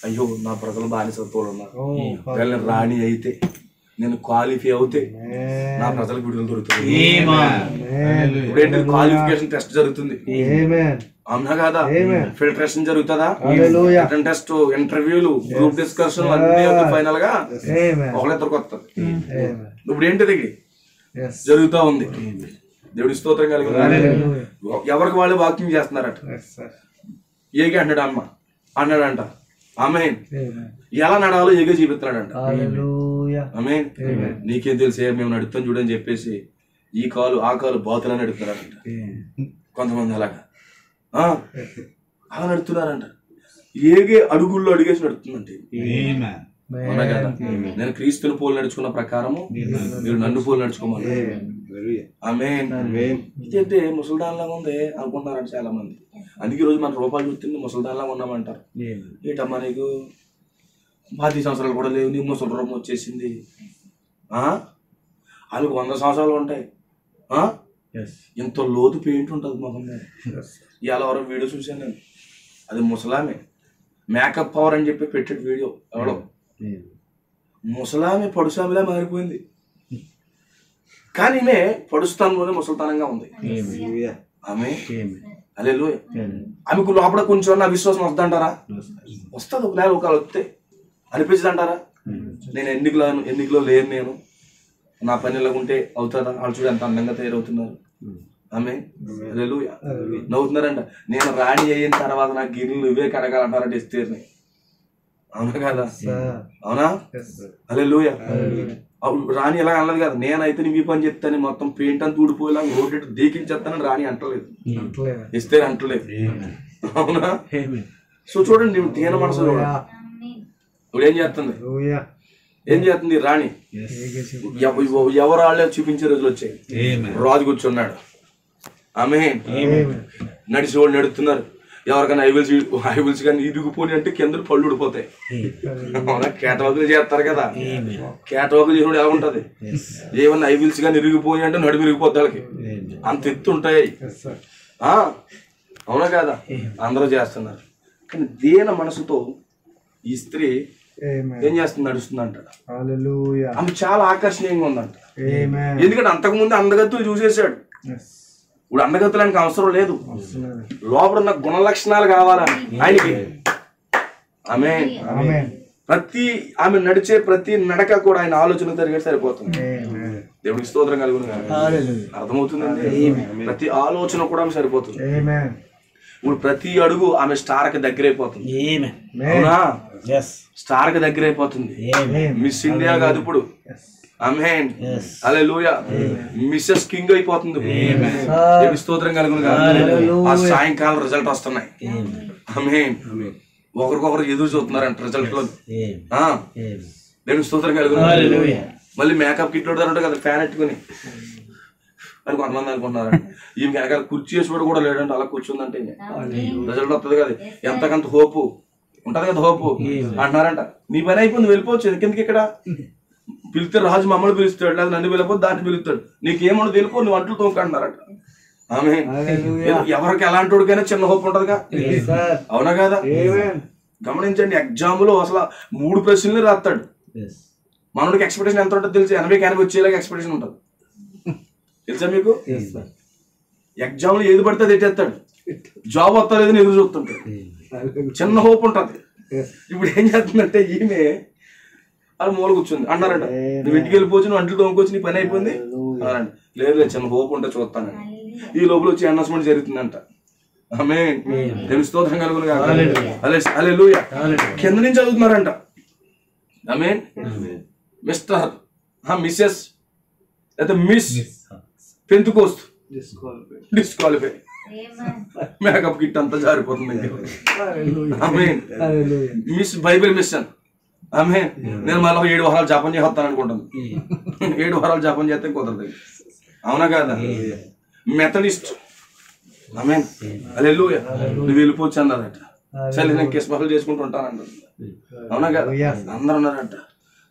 అయ్యో నా ప్రజలు బానిసత్వాలు ఉన్నారు, వీళ్ళని రాణి అయితే నేను క్వాలిఫై అవుతే నా ప్రజలకు విడుదల దొరుకుతుంది. ఇప్పుడేంటి? క్వాలిఫికేషన్ టెస్ట్ జరుగుతుంది. అవునా కాదా? ఫిల్టరేషన్ జరుగుతుందా? రిటన్ టెస్ట్, ఇంటర్వ్యూలు, గ్రూప్ డిస్కషన్ అన్ని ఫైనల్ గా ఒకళ్ళిద్దరికి వస్తుంది. ఇప్పుడు ఏంటిది జరుగుతూ ఉంది. దేవుడి స్తోత్రం కలిగిన ఎవరికి వాళ్ళు వాకింగ్ చేస్తున్నారట. ఏగే అన్నాడంట. ఆమేన్. ఎలా నడాలో ఏగే చూపిస్తున్నాడంట. ఆమేన్. నీకేం తెలిసే, మేము నడుస్తాం చూడని చెప్పేసి ఈ కాలు ఆ కాలు బాతులని నడుపుతున్నారంట కొంతమంది. అలా నడుతున్నారంట. ఏగే అడుగుల్లో అడిగేసి నడుతుందంటే. అవునా కదా? నేను క్రీస్తుని పోలు నడుచుకున్న ప్రకారము మీరు నన్ను పోలు నడుచుకోమని. ఆమేన్. ఇదంటే ముసల్దాన్లాగా ఉంది అనుకుంటున్నారంట చాలా మంది. అందుకే ఈరోజు మన రూపాయలు చూస్తుంది ముసల్దాన్లాగా ఉన్నామంటారు. ఏంటమ్మా నీకు 10 సంవత్సరాలు కూడా లేవు, నీ ముసలి రూపం వచ్చేసింది. వాళ్ళకి 100 సంవత్సరాలు ఉంటాయి. ఇంత లోతు పెయింట్ ఉంటుంది మొహం మీద. ఇవాళ ఎవరో వీడియో చూశాను నేను, అది ముసలామే మేకప్ పవర్ అని చెప్పి పెట్టాడు వీడియో. ఎవడో ముసలామె పడుసామిలా మారిపోయింది, కానీ ఈమె పడుస్తానులోనే ముసలితనంగా ఉంది. ఆమె హల్లెలూయా. ఆమెకు లోపల కొంచెం నా విశ్వాసం వస్తుందంటారా? వస్తుంది. ఒకవేళ వస్తే అనిపించదు అంటారా? నేను ఎన్నికలో లేను, నేను నా పని ఎలాగుంటే అవుతుందా? వాళ్ళు చూడ ఎంత అందంగా తయారవుతున్నారు. ఆమె హల్లెలూయా. నవ్వుతున్నారంట. నేను రాణి అయిన తర్వాత నాకు గిన్నెలు నువ్వే కడగాలంటారంటే ఇస్తేర్ని. అవునా కదా? అవునా? హల్లెలూయా. రాణి ఎలా అనలేదు కదా, నేనైతే నీ పని చెప్తాను మొత్తం పెయింట్ అంతా ఊడిపోయేలా రోడ్డు దేకించేస్తానని రాణి అంటలేదు, ఇస్తే అంటలేదు. అవునా? సో చూడండి, దీన మనసు ఇప్పుడు ఏం చేస్తుంది? రాణి ఎవరు వాళ్ళే చూపించే రోజులు వచ్చాయి. రాజు కూర్చున్నాడు. ఆమె నడిచి వాళ్ళు నడుస్తున్నారు. ఎవరికైనా ఐవిల్స్ కానీ ఇరిగిపోయి అంటే కింద పళ్ళు ఊడిపోతాయి. అవునా? కేటవాకులు చేస్తారు కదా, కేటవాకులు చేసినప్పుడు ఎలా ఉంటది? ఏమన్నా ఐవిల్స్ కానీ ఇరిగిపోయి అంటే నడుము ఇరిగిపోద్ది వాళ్ళకి, అంత ఎత్తు ఉంటాయి. అవునా కదా? అందరూ చేస్తున్నారు. కానీ దీన మనసుతో ఈ స్త్రీ ఏం చేస్తుంది? నడుస్తుందంట. ఆమె చాలా ఆకర్షణీయంగా ఉందంట. ఎందుకంటే అంతకుముందు అందగత్తులు చూసేసాడు. ఇప్పుడు అందగత్తులానికి అవసరం లేదు, లోపల ఉన్న గుణ లక్షణాలు కావాలని ఆయనకి. ఆమేన్. ఆమె నడిచే ప్రతి నడక కూడా ఆయన ఆలోచన తిరిగి సరిపోతుంది. దేవుడికి స్తోత్రం కలుగును గాక. అర్థమవుతుందండి? ప్రతి ఆలోచన కూడా ఆమె సరిపోతుంది. ఇప్పుడు ప్రతి అడుగు ఆమె స్టార్ కి దగ్గర అయిపోతుంది. అవునా? స్టార్ కి దగ్గర అయిపోతుంది. మిస్ ఇండియా కాదు ఇప్పుడు. ఆమేన్. హల్లెలూయా. మిస్సెస్ కింగ్ అయిపోతుంది. దేవుని స్తోత్రం కలుగును గాక. ఆ సాయంకాలం రిజల్ట్ వస్తున్నాయి. ఆమేన్. ఒకరికొకరు ఎదురు చూస్తున్నారంట రిజల్ట్ లో. దేవుని స్తోత్రం కలుగును గాక. మళ్ళీ మేకప్ కిట్ ఉంటారు కదా, ఫ్యాన్ ఎట్టుకుని అని కొంతమంది అనుకుంటున్నారంట. ఈ వెనకాల కుర్చీ వేసుకోవడం కూడా లేదంటే అలా కూర్చుందంటే రిజల్ట్ వస్తుంది కదా, ఎంతకంత హోపు ఉంటది కదా, హోపు అంటున్నారంట. నీ పని అయిపోయింది, వెళ్ళిపోవచ్చు. కిందకి ఇక్కడ పిలిస్తే రాజు మమ్మల్ని పిలుస్తాడు, లేదా నన్ను వెళ్ళిపోతే దాన్ని పిలుస్తాడు. నీకేమన్నా వెళ్ళిపో, నువ్వు అంట్లు తోముకంటున్నారంట. ఆమె ఎవరికి ఎలాంటి వాడికైనా చిన్న హోప్ ఉంటదిగా. అవునా కదా? గమనించండి, ఎగ్జామ్ లో అసలు 3 ప్రశ్నలు రాస్తాడు. మనోడికి ఎక్స్పెక్టేషన్ ఎంత ఉంటుంది తెలుసు? 80 వచ్చేలాగా ఎక్స్పెక్టేషన్ ఉంటుంది. తెలుసా మీకు? ఎగ్జామ్ లో ఏది పడితే అది ఎట్టేస్తాడు. జాబ్ వస్తా లేదని ఎదురు చూస్తుంటాడు. చిన్న హోప్ ఉంటుంది. ఇప్పుడు ఏం చేస్తుందంటే ఈమె అది మూల కూర్చుంది. అన్నారంట, నువ్వు ఇంటికి వెళ్ళిపోవచ్చు, నువ్వు అంట్లు తోముకోవచ్చు, నీ పని అయిపోయింది అన్నారంట. లేదు లేదు, చిన్న హోప్ ఉంటే చూస్తాను. ఈ లోపల వచ్చి అనౌన్స్మెంట్ జరుగుతుందంట. ఆమేన్. దేవుని స్తోత్రం కలుగును గాక. హల్లెలూయా. కింద నుంచి చదువుతున్నారంట. ఆమేన్. మిస్టర్ మిస్సెస్ లేదా miss Pentecost disqualify. Makeup kit అంతా జారిపోతుంది. Amen. Miss Bible mission. Amen. నేను మళ్ళీ 7 వారాలు జపం చేస్తాను అనుకుంటాను. 7 వారాలు జపం చేస్తే కుదరదు. అవునా కదా? మెథడిస్ట్. ఆమేన్. హల్లెలూయా. నువ్వు వెళ్ళిపోవచ్చు అన్నారట. సరే నేను కిస్మహలు చేసుకుంటూ ఉంటానంట. అవునా కదా? అందరూ అన్నారంట.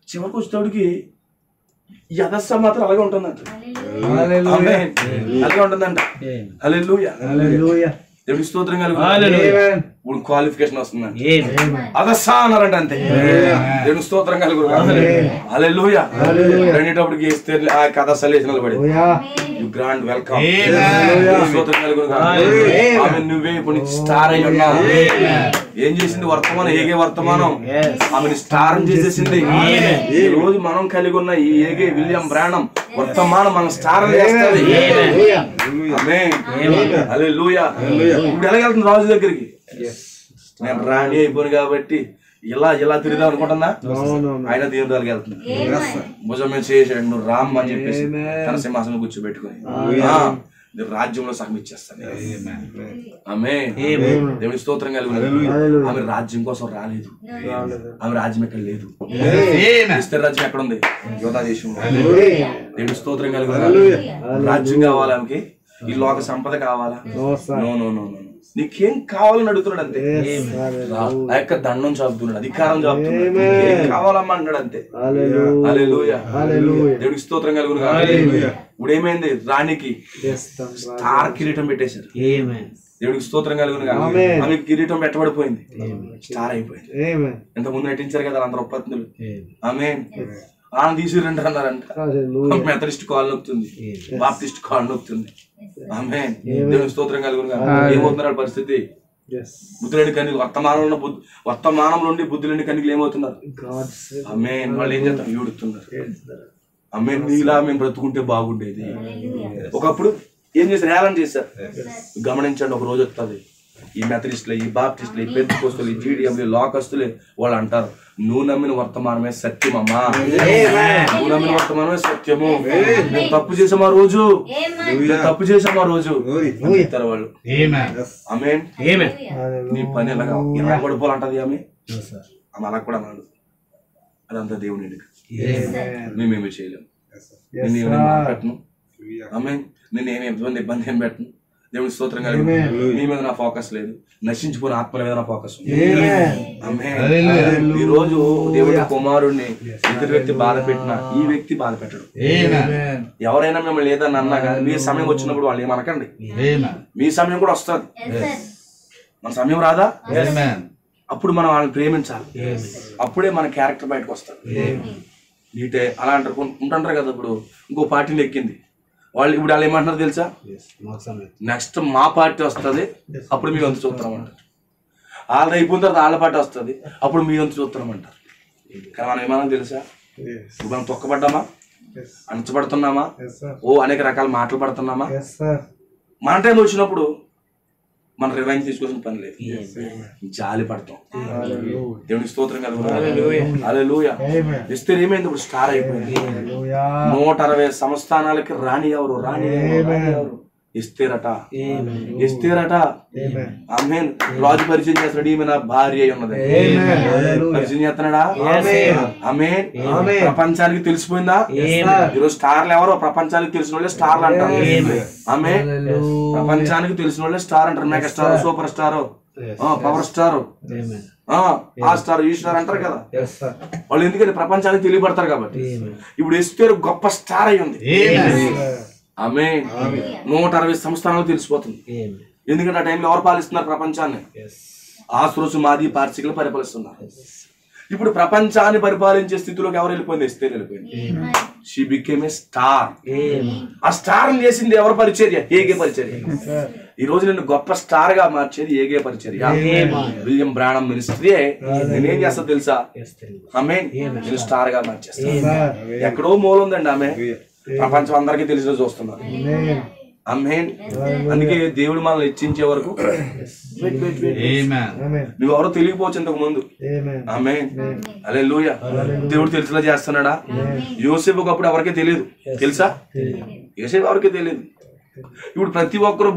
చివరికి వచ్చేటోడికి యథస్స మాత్రం అలాగే ఉంటుందంట. అలాగే ఉంటుందంట. హల్లెలూయా. దేవుడి స్తోత్రం కలుగును. ఇప్పుడు క్వాలిఫికేషన్ వస్తుందండి. అదస్సా అన్నారంట, అంతే. దేవుడి స్తోత్రం కలుగును. హల్లెలూయా. రెండేటప్పటికి ఆ కథ సలేసి నిలబడి గ్రాండ్ వెల్కమ్. స్తోత్రం కలుగును. ఆమె నువ్వే ఇప్పుడు స్టార్ అయి ఉన్నావు. ఏం చేసింది? వర్తమానం, ఏగే వర్తమానం ఆమెను స్టార్ చేసేసింది. ఈ రోజు మనం కలిగి ఉన్న ఈ ఏగే విలియం బ్రానమ్ వర్తమానం మన స్టార్ చేస్తుంది. హల్లెలూయా. ఇప్పుడు ఎలాగెళ్తుంది రాజు దగ్గరికి? నేను రాణి అయిపోను కాబట్టి ఇలా తిరిగిదాం అనుకుంటున్నా. ఆయన దేవుని దగ్గరికి వెళ్తుంది. భుజం మీద చేసాడు, నువ్వు రామ్ అని చెప్పేసి తన సింహాసనం కూర్చోబెట్టుకుని రాజ్యంలో సగం ఇచ్చేస్తాను. ఆమేన్. దేవుని స్తోత్రం కలుగును. ఆమె రాజ్యం కోసం రాలేదు, ఆమె రాజ్యం ఎక్కడ లేదు. ఎస్తేరు రాజ్యం ఎక్కడ ఉంది? యోధా దేశంలో. దేవుని స్తోత్రం కలుగును. రాజ్యం కావాలి ఆమెకి, ఈ లోక సంపద కావాలా? No no no no. నీకేం కావాలని అడుగుతున్నాడు అంతే. ఆ యొక్క దండం చాపుతున్నాడు, అధికారం చాపుతున్నాడు, ఏం కావాలమ్మా అంటాడు అంతే. హల్లెలూయా. దేవుడికి స్తోత్రం కలుగును. ఇప్పుడు ఏమైంది? రాణికి స్టార్ కిరీటం పెట్టేశారు. దేవుడికి స్తోత్రం కలుగును. ఆమెకి కిరీటం పెట్టబడిపోయింది, స్టార్ అయిపోయింది. ఇంత ముందు నటించారు కదా అందరూ ఒప్పందులు. ఆమేన్. ఆమె తీసిరంట అన్నారంట. మెథడిస్ట్ కాల్ నొక్కుతుంది, బాప్టిస్ట్ కాల్ నొక్కుతుంది. ఆమేన్. దేవుని స్తోత్రం కలుగును. ఏమవుతున్నారు పరిస్థితి? బుద్ధులేని కన్యలు వర్తమానంలో ఉండి బుద్ధులేని కన్యలు ఏమవుతున్నారు? ఆమేన్. వాళ్ళు ఏం చేస్తారు? ఏడుతున్నారు. ఆమేన్. నీలా మేము బ్రతుకుంటే బాగుండేది. ఒకప్పుడు ఏం చేశారు? హేళన చేశారు. గమనించండి, ఒక రోజు వస్తుంది ఈ మెథడిస్టులు, ఈ బాప్టిస్టులు, ఈ పెంతెకోస్తులు, ఈ జీడిఎంలు, లోకస్తులే వాళ్ళు అంటారు, నువ్వు నమ్మిన వర్తమానమే సత్యమమ్మా, నువ్వు నమ్మిన వర్తమానమే సత్యము. నేను తప్పు చేసాం ఆ రోజు, తప్పు చేసాం ఆ రోజు చెప్తారు వాళ్ళు. ఆమేన్. నీ పని ఎలాగా ఎలా పడిపోవాలంటది ఆమె. ఆమె అలా కూడా అన్నాడు. అదంతా దేవుని ఎన్నిక, మేమేమి చేయలేము. నేనేమి మాట్లాడను. ఆమేన్. నేనేమి ఇబ్బంది ఏం పెట్టను. దేవుడి స్తోత్రం కలిగి మీ మీద నా ఫోకస్ లేదు, నశించిపోయిన ఆత్మల మీద నా ఫోకస్ ఉంది. ఈ రోజు దేవుడి కుమారుడిని ఇద్దరు వ్యక్తి బాధ పెట్టినా ఈ వ్యక్తి బాధ పెట్టడు. ఎవరైనా మిమ్మల్ని లేదని అన్నా కానీ మీ సమయం వచ్చినప్పుడు వాళ్ళు ఏమనకండి. మీ సమయం కూడా వస్తుంది, మన సమయం రాదా? అప్పుడు మనం వాళ్ళని ప్రేమించాలి. అప్పుడే మన క్యారెక్టర్ బయటకు వస్తుంది. నీటే అలా అంటారు ఉంటుంటారు కదా. ఇప్పుడు ఇంకో పార్టీని ఎక్కింది వాళ్ళు, ఇప్పుడు వాళ్ళు ఏమంటారు తెలుసా? నెక్స్ట్ మా పార్టీ వస్తుంది, అప్పుడు మీ వంతు చూస్తున్నాం అంటారు. వాళ్ళది అయిపోయిన తర్వాత వాళ్ళ పార్టీ వస్తుంది, అప్పుడు మీ వంతు చూస్తున్నాం అంటారు. కానీ మనం ఏమన్నా తెలుసా? ఇప్పుడు మనం తొక్కబడ్డామా, అణచబడుతున్నామా, అనేక రకాల మాటలు పడుతున్నామా? మన టైం వచ్చినప్పుడు మన రివెంజ్ తీసుకోవాల్సిన పని లేదు, జాలి పడతాం. దేవునికి స్తోత్రం కలుగును. హల్లెలూయా. ఎస్తేరు ఏమైంది? ఇప్పుడు స్టార్ అయిపోయింది. 160 సంస్థానాలకి రాణి ఎవరు? రాణి ఎవరు? ఎస్తేరట. ఎస్తేరట. ఆమేన్. రాజు పరిచయం చేస్తున్నాడు, ఈమె నా భార్య అయి ఉన్నది. పరిచయం చేస్తున్నాడా? ఆమేన్. ప్రపంచానికి తెలిసిపోయిందా? ఈరోజు స్టార్లు ఎవరో ప్రపంచానికి తెలిసిన వాళ్ళే స్టార్లు అంటారు. ఆమేన్. ప్రపంచానికి తెలిసిన వాళ్ళే స్టార్ అంటారు. Mega star, super star, power star, ఆ స్టార్, ఈ స్టార్ అంటారు కదా. వాళ్ళు ఎందుకంటే ప్రపంచానికి తెలియబడతారు కాబట్టి. ఇప్పుడు ఎస్తేరు గొప్ప స్టార్ అయి ఉంది. ఆమేన్. 160 సంస్థానాలు తెలిసిపోతుంది. ఎందుకంటే ఆ టైంలో ఎవరు పాలిస్తున్నారు ప్రపంచాన్ని? ఆసురోసు మాది పార్సికులు పరిపాలిస్తున్నారు. ఇప్పుడు ప్రపంచాన్ని పరిపాలించే స్థితిలోకి ఎవరు వెళ్ళిపోయింది? ఎస్తేరు వెళ్ళిపోయింది. She became a star. ఆ స్టార్ చేసింది ఎవరు పరిచర్య? ఏగే పరిచర్య. ఈ రోజు నేను గొప్ప స్టార్ గా మార్చేది ఏగే పరిచర్య. విలియం బ్రానమ్ మినిస్ట్రీ నేనేం చేస్తా తెలుసా? ఆమేన్. నేను స్టార్ గా మార్చేస్తా. ఎక్కడో మూల ఉందండి ఆమె, ప్రపంచం అందరికీ తెలిసిన చూస్తున్నారు. ఆమేన్. అందుకే దేవుడు మనల్ని హెచ్చించే వరకు నువ్వెవరో తెలియకపోవచ్చు ఇంతకు ముందు. ఆమేన్. హల్లెలూయా. దేవుడు తెలిసిలా చేస్తున్నాడా? యోసేపు ఒకప్పుడు ఎవరికీ తెలియదు, తెలుసా? యోసేపు ఎవరికీ తెలియదు. ఇప్పుడు ప్రతి ఒక్కరు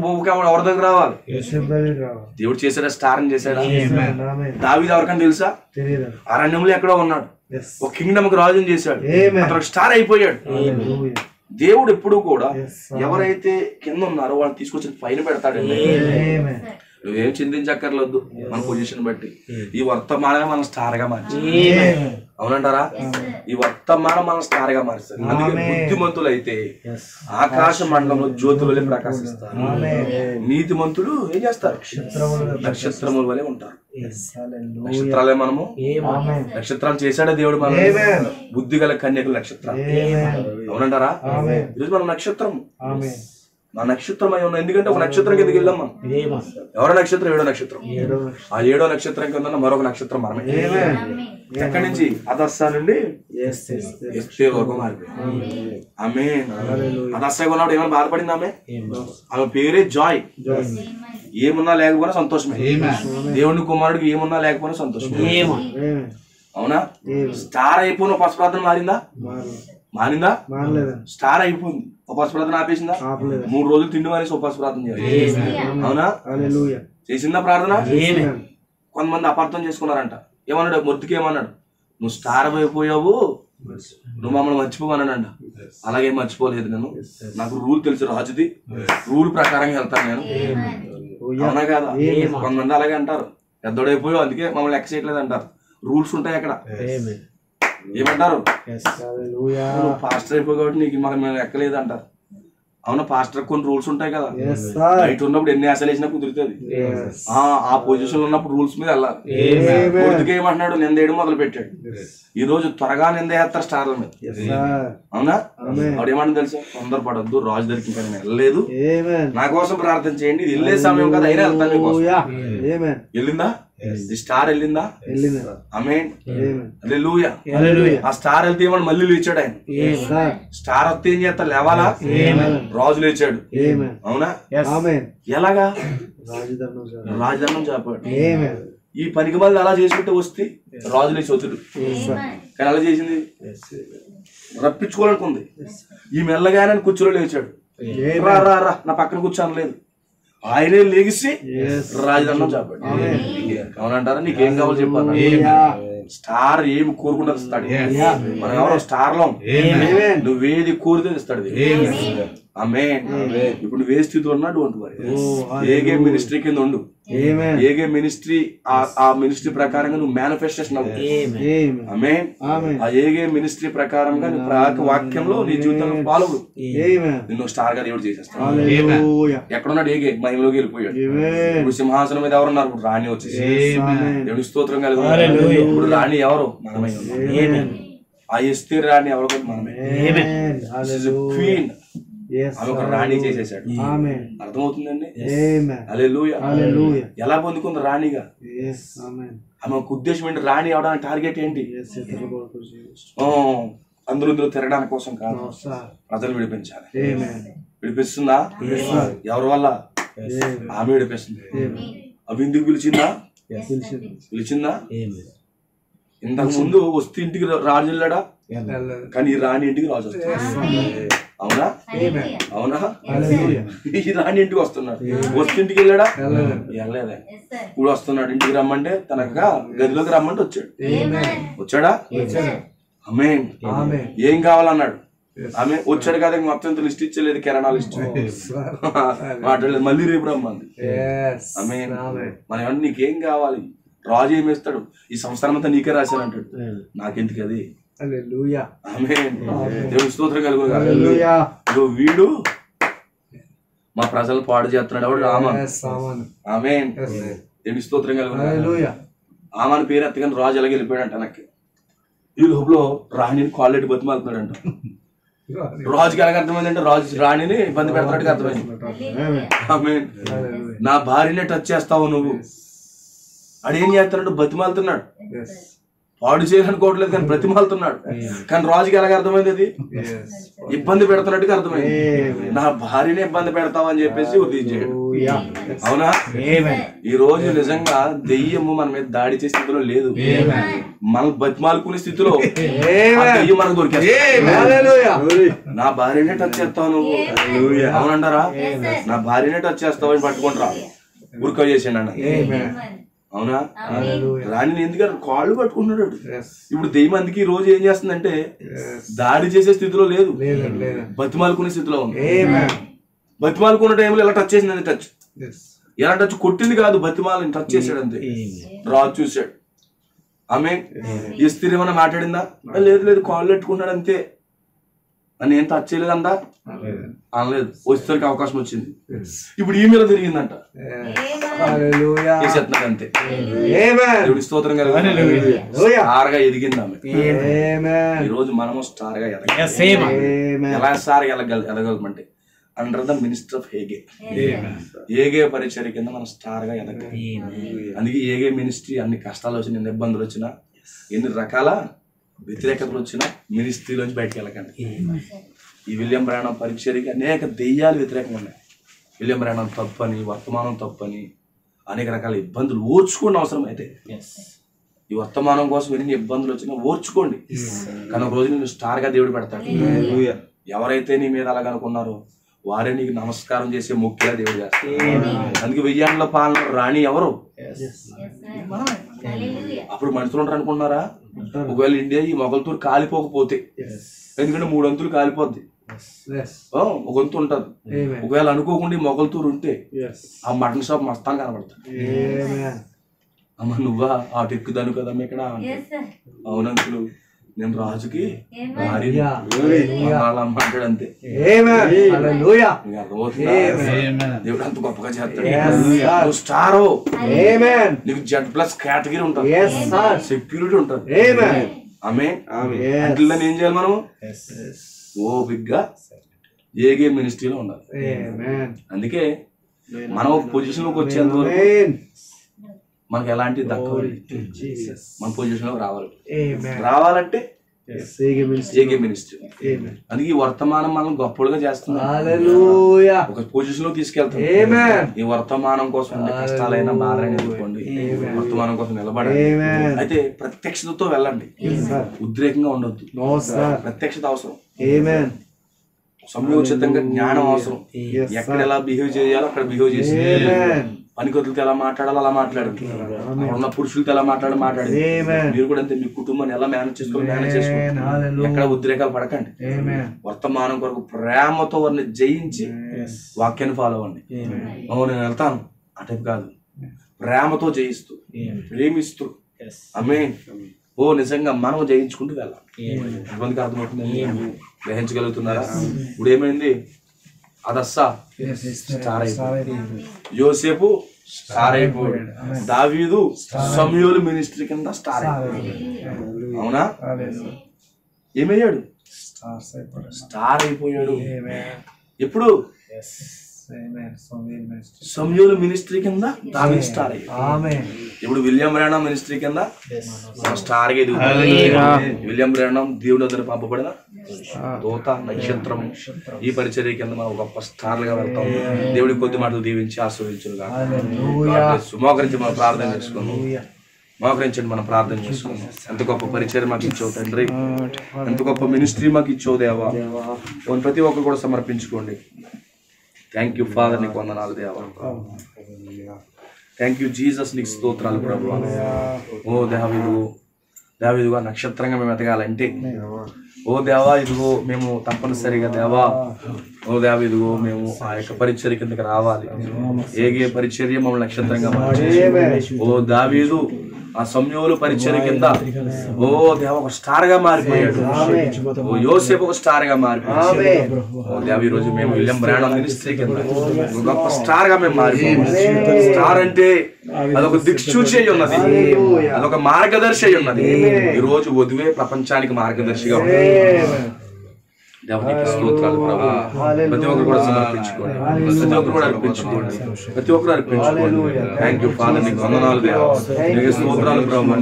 ఎవరి దగ్గర రావాలి? దేవుడు చేశాడా? స్టార్ అని చేశాడా? దావీదు ఎవరికైనా తెలుసా? అరణ్యంలో ఎక్కడో ఉన్నాడు, ఒక కింగ్డమ్ కి రాజుని చేశాడు, అతను స్టార్ అయిపోయాడు. దేవుడు ఎప్పుడు కూడా ఎవరైతే కింద ఉన్నారో వాళ్ళని తీసుకొచ్చి పైన పెడతాడండి. నువ్వేం చింతించక్కర్లేదు, మన పొజిషన్ బట్టి. ఈ వర్తమానమే మనం స్టార్ గా మార్చి, అవునంటారా? ఈ వర్తమానం మనం స్టార్ గా మారుస్తారు. అందుకే బుద్ధిమంతులు అయితే ఆకాశ మండలంలో జ్యోతులే ప్రకాశిస్తారు. నీతిమంతులు ఏం చేస్తారు? నక్షత్రముల వలె ఉంటారు. నక్షత్రాలే మనము. నక్షత్రాలు చేశాడే దేవుడు మనం. బుద్ధి గల కన్యకులు నక్షత్రాలు, అవునంటారా? ఈరోజు మనం నక్షత్రం, మా నక్షత్రం అయి ఉన్నాం. ఎందుకంటే ఒక నక్షత్రం కిందకి వెళ్ళాం మనం. ఎవరో నక్షత్రం? 7వ నక్షత్రం. ఆ 7వ నక్షత్రం కింద మరొక నక్షత్రం మనమే. ఎక్కడి నుంచి? అదస్సా నుండి ఎస్తేరు వరకు మారిపోయింది. ఆమేన్. అదస్సా ఉన్నప్పుడు ఏమైనా బాధపడింది ఆమె? ఆమె పేరే జాయ్. ఏమున్నా లేకపోయినా సంతోషమే. దేవుని కుమారుడికి ఏమున్నా లేకపోయినా సంతోషమే. అవునా? స్టార్ అయిపోయిన పశుప్రార్థన మారిందా? మానిందా? స్టార్ అయిపోయింది. ఉపవాస ప్రార్థన ఆపేసిందా? 3 రోజులు తిండి మానేసి ఉపవాస ప్రార్థన చేయాలి. అవునా? చేసిందా ప్రార్థన? కొంతమంది అపార్థం చేసుకున్నారంట. ఏమన్నాడు? మొద్దుకి ఏమన్నాడు? నువ్వు స్టార్ అయిపోయావు, నువ్వు మమ్మల్ని మర్చిపోవన్నాడంట. అలాగే మర్చిపోలేదు నేను. నాకు రూల్ తెలుసు రాజుది, రూల్ ప్రకారంగా వెళ్తాను నేను. అవునా కదా? కొంతమంది అలాగే అంటారు, పెద్దోడైపోయావు అందుకే మమ్మల్ని లెక్క చేయట్లేదు అంటారు. రూల్స్ ఉంటాయి అక్కడ. ఏమంటారు? పాస్టర్ అయిపోయి కాబట్టి నీకు మేము ఎక్కలేదు అంటారు. అవునా? పాస్టర్ కొన్ని రూల్స్ ఉంటాయి కదా. బయట ఉన్నప్పుడు ఎన్ని ఆశలు వేసినా కుదురుతుంది. ఆ పొజిషన్ లో ఉన్నప్పుడు రూల్స్ మీద వెళ్ళాలి. కొడుకు ఏమంటున్నాడు? నిందేయడం మొదలు పెట్టాడు. ఈ రోజు త్వరగా నిందేస్తారు స్టార్ల మీద. అవునా? వాడు ఏమన్నా తెలుసా? తొందరపడద్దు, రాజు దగ్గరికి ఇంకా నేను వెళ్ళలేదు, నా కోసం ప్రార్థన చేయండి, ఇది వెళ్ళే సమయం కదా, అయినా వెళ్తాను మీకోసం. వెళ్ళిందా? ఈ స్టార్ వెళ్ళిందా? ఆమేన్. హల్లెలూయా. ఆ స్టార్ వెళ్తే ఏమన్నా మళ్ళీ లేచాడు ఆయన. స్టార్ వస్తే ఏం చేస్తా? లేవాలా? రాజు లేచాడు. అవునా? ఎలాగా? రాజధర్మం చెప్పాడు. ఈ పనికి మళ్ళీ అలా చేసుకుంటే వస్తే రాజు లేచి వద్దుడు, కానీ అలా చేసింది రప్పించుకోవాలనుకుంది. ఈ మెల్లగానే కూర్చోలో లేచాడు. రా రా రా నా పక్కన కూర్చోనలేదు, ఆయనే లేగిసి రాజధర్మం చెప్పాడు. అవునంటారా? నీకేం కావాలో చెప్పాను. స్టార్ ఏమి కోరుకుంటా ఇస్తాడు. మనం ఎవరో స్టార్ లో నువ్వేది కోరితే ఇస్తాడు. ఆమేన్. ఇప్పుడు నువ్వే స్థితి ఉన్నా డోంట్ వరీ. ఏగే మినిస్ట్రీ కింద ఉండు. ఏగే మినిస్ట్రీ, ఆ మినిస్ట్రీ ప్రకారంగా నువ్వు మేనిఫెస్టేషన్ అవ్వు. ఆమేన్. ఆ ఏగే మినిస్ట్రీ ప్రకారంగా నువ్వు వాక్యంలో నీ జీవితంలో ఫాలో అవ్వు. నిన్ను స్టార్ గా దేవుడు చేసేస్తాడు. ఎక్కడున్నాడు? ఏగే మహిమలోకి వెళ్ళిపోయాడు. ఇప్పుడు సింహాసనం మీద ఎవరున్నారు? ఇప్పుడు రాణి వచ్చేసి దేవుడి స్తోత్రం కలిగి. ఇప్పుడు రాణి ఎవరు? మనమై ఉన్నాం. ఆ ఎస్తేరు రాణి ఎవరు? మనమే. క్వీన్. ఆమె ఒక రాణి చేసేసాడు. అర్థమవుతుందండి? హల్లెలూయా. ఎలా పొందుకుంది రాణిగా? ఆమె ఒక ఉద్దేశం ఏంటి? రాణి అవడానికి టార్గెట్ ఏంటి? అందరూ తిరగడానికి కోసం కాదు, ప్రజలు విడిపించాలి. విడిపిస్తుందా? ఎవరి వల్ల? ఆమె విడిపిస్తుంది. అవి ఎందుకు పిలిచిందా? పిలిచిందా? ఇంతకు ముందు వస్తే ఇంటికి రాజు వెళ్ళాడా? కానీ ఈ రాణి ఇంటికి రాజు వస్తాడు. అవునా? అవునా? ఈ రాణి ఇంటికి వస్తున్నాడు. వస్తే ఇంటికి వెళ్ళాడా? వెళ్ళలేదే. ఇప్పుడు వస్తున్నాడు. ఇంటికి రమ్మంటే తనగా గదిలోకి రమ్మంటే వచ్చాడు. వచ్చాడా? ఆమేన్. ఏం కావాలన్నాడు? ఆమె వచ్చాడు కదా, మొత్తం లిస్ట్ ఇచ్చలేదు, కిరాణా లిస్ట్ మాట్లాడలేదు. మళ్ళీ రేపు రమ్మంది. ఆమేన్. మనం ఏమన్నా నీకేం కావాలి? రాజు ఏమేస్తాడు? ఈ సంవత్సరం అంతా నీకే రాశాను అంటాడు. నాకెందుకు అది? ఆమేన్. దేవుని స్తోత్రం కలుగును. వీడు మా ప్రజలు పాడు చేస్తున్నాడు. ఎవడు? ఆమాను. ఆమేన్. దేవుని స్తోత్రం కలుగును. ఆమాను పేరు ఎత్తగానే రాజు ఎలాగ వెళ్ళిపోయాడంట నాకు. ఈ లోపల రాణిని కాళ్ళెట్టి బతిమాలుతున్నాడంట. రాజుకి ఎలాగ అర్థమైందంటే రాజు రాణిని ఇబ్బంది పెడతాడికి అర్థమైంది. ఆమేన్. నా భార్యనే టచ్ చేస్తావు నువ్వు. అడేం చేస్తున్నాడు? బతిమాలుతున్నాడు. పాడు చేయాలనుకోవట్లేదు కానీ బ్రతిమాలుతున్నాడు. కానీ రాజుకి ఎలాగ అర్థమైంది? అది ఇబ్బంది పెడుతున్నట్టుగా అర్థమైంది. నా భార్యనే ఇబ్బంది పెడతావు అని చెప్పేసి ఉద్దేశించాడు. అవునా? ఈ రోజు నిజంగా దెయ్యము మన మీద దాడి చేసే స్థితిలో లేదు, మనం బతిమాలుకునే స్థితిలో దెయ్యం మనకు దొరికేది. నా భార్యనే టచ్ చేస్తావు నువ్వు. అవునంటారా? నా భార్యనే టచ్ చేస్తావు అని పట్టుకుంటారా? ఉరుక చేసాను అన్న. అవునా? రాణిని ఎందుకంటే కాళ్ళు పట్టుకుంటున్నాడు. ఇప్పుడు దెయ్యం అందుకే ఈ రోజు ఏం చేస్తుందంటే దాడి చేసే స్థితిలో లేదు, బతిమాలుకునే స్థితిలో ఉంది. బతిమాలుకున్న టైంలో ఎలా టచ్ చేసింది? టచ్ ఎలా టచ్? కొట్టింది కాదు, బతిమాలని టచ్ చేశాడు అంతే. రాజు చూశాడు. ఆమె ఈ స్త్రీ ఏమన్నా మాట్లాడిందా? లేదు లేదు, కాళ్ళు పెట్టుకున్నాడు అంతే. అని ఏం టచ్ చేయలేదంట అనలేదు. వచ్చేసరికి అవకాశం వచ్చింది. ఇప్పుడు ఈ మీద తిరిగిందంట. అంతే. దేవుడి స్తోత్రం కలిగి స్టార్ గా ఎదిగింది ఆమె. ఈ రోజు మనము స్టార్ గా ఎదగాలి. ఎలా స్టార్ ఎదగలమంటే అండర్ ద మినిస్టర్ ఆఫ్ ఏగే. ఏగే పరిచర్య కింద మనం స్టార్ గా ఎదగాలి. అందుకే ఏగే మినిస్ట్రీ అన్ని కష్టాలు వచ్చినా, ఎన్ని ఇబ్బందులు వచ్చినా, ఎన్ని రకాల వ్యతిరేకతలు వచ్చినా మినిస్ట్రీలోంచి బయటకు వెళ్ళకండి. ఈ విలియం బ్రానమ్ పరిచర్యకి అనేక దెయ్యాలు వ్యతిరేకంగా ఉన్నాయి. విలియం బ్రానమ్ తప్పని, వర్తమానం తప్పని, అనేక రకాల ఇబ్బందులు ఓర్చుకోవడం అవసరం అయితే ఈ వర్తమానం కోసం ఎన్ని ఇబ్బందులు వచ్చినా ఓర్చుకోండి. కానీ ఒక రోజు నేను స్టార్గా దేవుడు పెడతాడు. ఎవరైతే నీ మీద అలాగనుకున్నారో వారే నీకు నమస్కారం చేసే ముఖ్యంగా దేవుడు చేస్తాడు. అందుకే 1000 ఏళ్ల పాలన రాణి ఎవరు? అప్పుడు మనుషులు ఉంటారు అనుకున్నారా? ఒకవేళ ఇండియా ఈ మొగల్తూరు కాలిపోకపోతే, ఎందుకంటే 3 అంతులు కాలిపోద్ది, ఒక వంతు ఉంటది. ఒకవేళ అనుకోకుండా మొగల్తూరు ఉంటే ఆ మటన్ షాప్ మస్తాన్ కనబడతాడు. అమ్మ నువ్వా అటు ఎక్కుదాను కదమ్మా ఇక్కడ. అవునంకులు నేను రాజుకి అంటాడు అంతే. దేవుడు అంత గొప్పగా చేస్తాడు. స్టార్ నీకు Z+ కేటగిరీ ఉంటుంది, సెక్యూరిటీ ఉంటుంది. ఆమె అంటే ఏం చేయాలి మనం? ఓపిగ్గా ఏగే మినిస్ట్రీలో ఉండాలి. అందుకే మనం ఒక పొజిషన్లోకి వచ్చేంత వరకు మనకు ఎలాంటి దక్కవు. మన పొజిషన్లోకి రావాలంటే ఏగే మినిస్ట్రీ. అందుకే ఈ వర్తమానం మనం గొప్పగా చేస్తుంది, ఒక పొజిషన్ లో తీసుకెళ్తాం. ఈ వర్తమానం కోసం కష్టాలైనా బాధలైనా ఎదుర్కోండి, వర్తమానం కోసం నిలబడండి. అయితే ప్రత్యక్షతతో వెళ్ళండి, ఉద్రేకంగా ఉండొద్దు. ప్రత్యక్షత అవసరం, సమయోచితంగా జ్ఞానం అవసరం. ఎక్కడ ఎలా బిహేవ్ చేయాలో అక్కడ బిహేవ్ చేసి, పనికొతులతో ఎలా మాట్లాడాలో అలా మాట్లాడండి, ఉన్న పురుషులతో ఎలా మాట్లాడాలి. మీరు కూడా అంతే, మీ కుటుంబాన్ని ఎలా మేనేజ్ చేసుకోండి. ఎక్కడ ఉద్రేకాలు పడకండి. వర్తమానం కొరకు ప్రేమతో వారిని జయించి వాక్యాన్ని ఫాలో అవ్వండి. నేను వెళ్తాను ఆ టైప్ కాదు, ప్రేమతో జయిస్తూ ప్రేమిస్తూ. ఆమేన్. నిజంగా మనం జయించుకుంటూ వెళ్ళాలి. ఎంతమందికి అర్థమవుతుంది? గ్రహించగలుగుతున్నారా? ఇప్పుడు ఏమైంది? అదస్సా స్టార్ అయిపోయాడు, యోసేపు స్టార్ అయిపోయాడు, దావీదు సమూయేలు మినిస్ట్రీ కింద స్టార్ అయిపోయాడు. అవునా? ఏమయ్యాడు? స్టార్ అయిపోయాడు. ఎప్పుడు? సమూయేలు మినిస్ట్రీ కింద దావీదు స్టార్ అయ్యాడు. ఇప్పుడు విలియం బ్రానమ్ మినిస్ట్రీ కింద స్టార్ గా ఎదుగుతాడు. విలియం బ్రానమ్ దేవుడి దగ్గర పంపబడిన దూత, నక్షత్రం. ఈ పరిచర్య కింద మనం గొప్ప స్టార్లుగా వెళ్తాం. దేవుడి కొద్ది మాటలు దీవించి ఆశీర్వదించుగా. మోకరించి మనం ప్రార్థన చేసుకున్నాం. మోకరించండి, మనం ప్రార్థన చేసుకున్నాం. ఎంత గొప్ప పరిచర్య మాకు ఇచ్చావు తండ్రి, ఎంత గొప్ప మినిస్ట్రీ మాకు ఇచ్చావు దేవా. ప్రతి ఒక్కరు కూడా సమర్పించుకోండి. థ్యాంక్ యూ ఫాదర్, నీకు వందనాలు దేవా. థ్యాంక్ యూ జీసస్, నీకు స్తోత్రాలు ప్రభువా. దేవా ఇదిగో నక్షత్రంగా మేము ఎదగాలంటే, దేవా ఇదిగో మేము తప్పనిసరిగా దేవా, దేవా ఇదిగో మేము ఆ యొక్క పరిచర్య కిందకి రావాలి. ఏగే పరిచర్య మమ్మల్ని నక్షత్రంగా మార్చేసి, దావీదు ఆ సమూయేలు పరిచర్య కింద దేవ ఒక స్టార్ గా మారిపోయాడు. యోసేపు ఒక స్టార్ గా మారిపోయాడు. దేవ ఈ రోజు మేము విలియం బ్రానమ్ మినిస్ట్రీ కింద గొప్ప స్టార్ గా మేము మారిపోయాం. స్టార్ అంటే అదొక దిక్సూచి అయి ఉన్నది, అదొక మార్గదర్శి అయి ఉన్నది. ఈ రోజు వధువే ప్రపంచానికి మార్గదర్శిగా ఉంది. దేవునికి స్తోత్రాలు ప్రభువా. ప్రతి ఒక్కరు కూడా సమర్పించుకోండి, ప్రతి ఒక్కరు కూడా అర్పించుకోండి, ప్రతి ఒక్కరు అర్పించుకోండి. థ్యాంక్ యూ ఫాదర్, నీకు వందనాలు దేవా, నీకు స్తోత్రాలు ప్రభువా.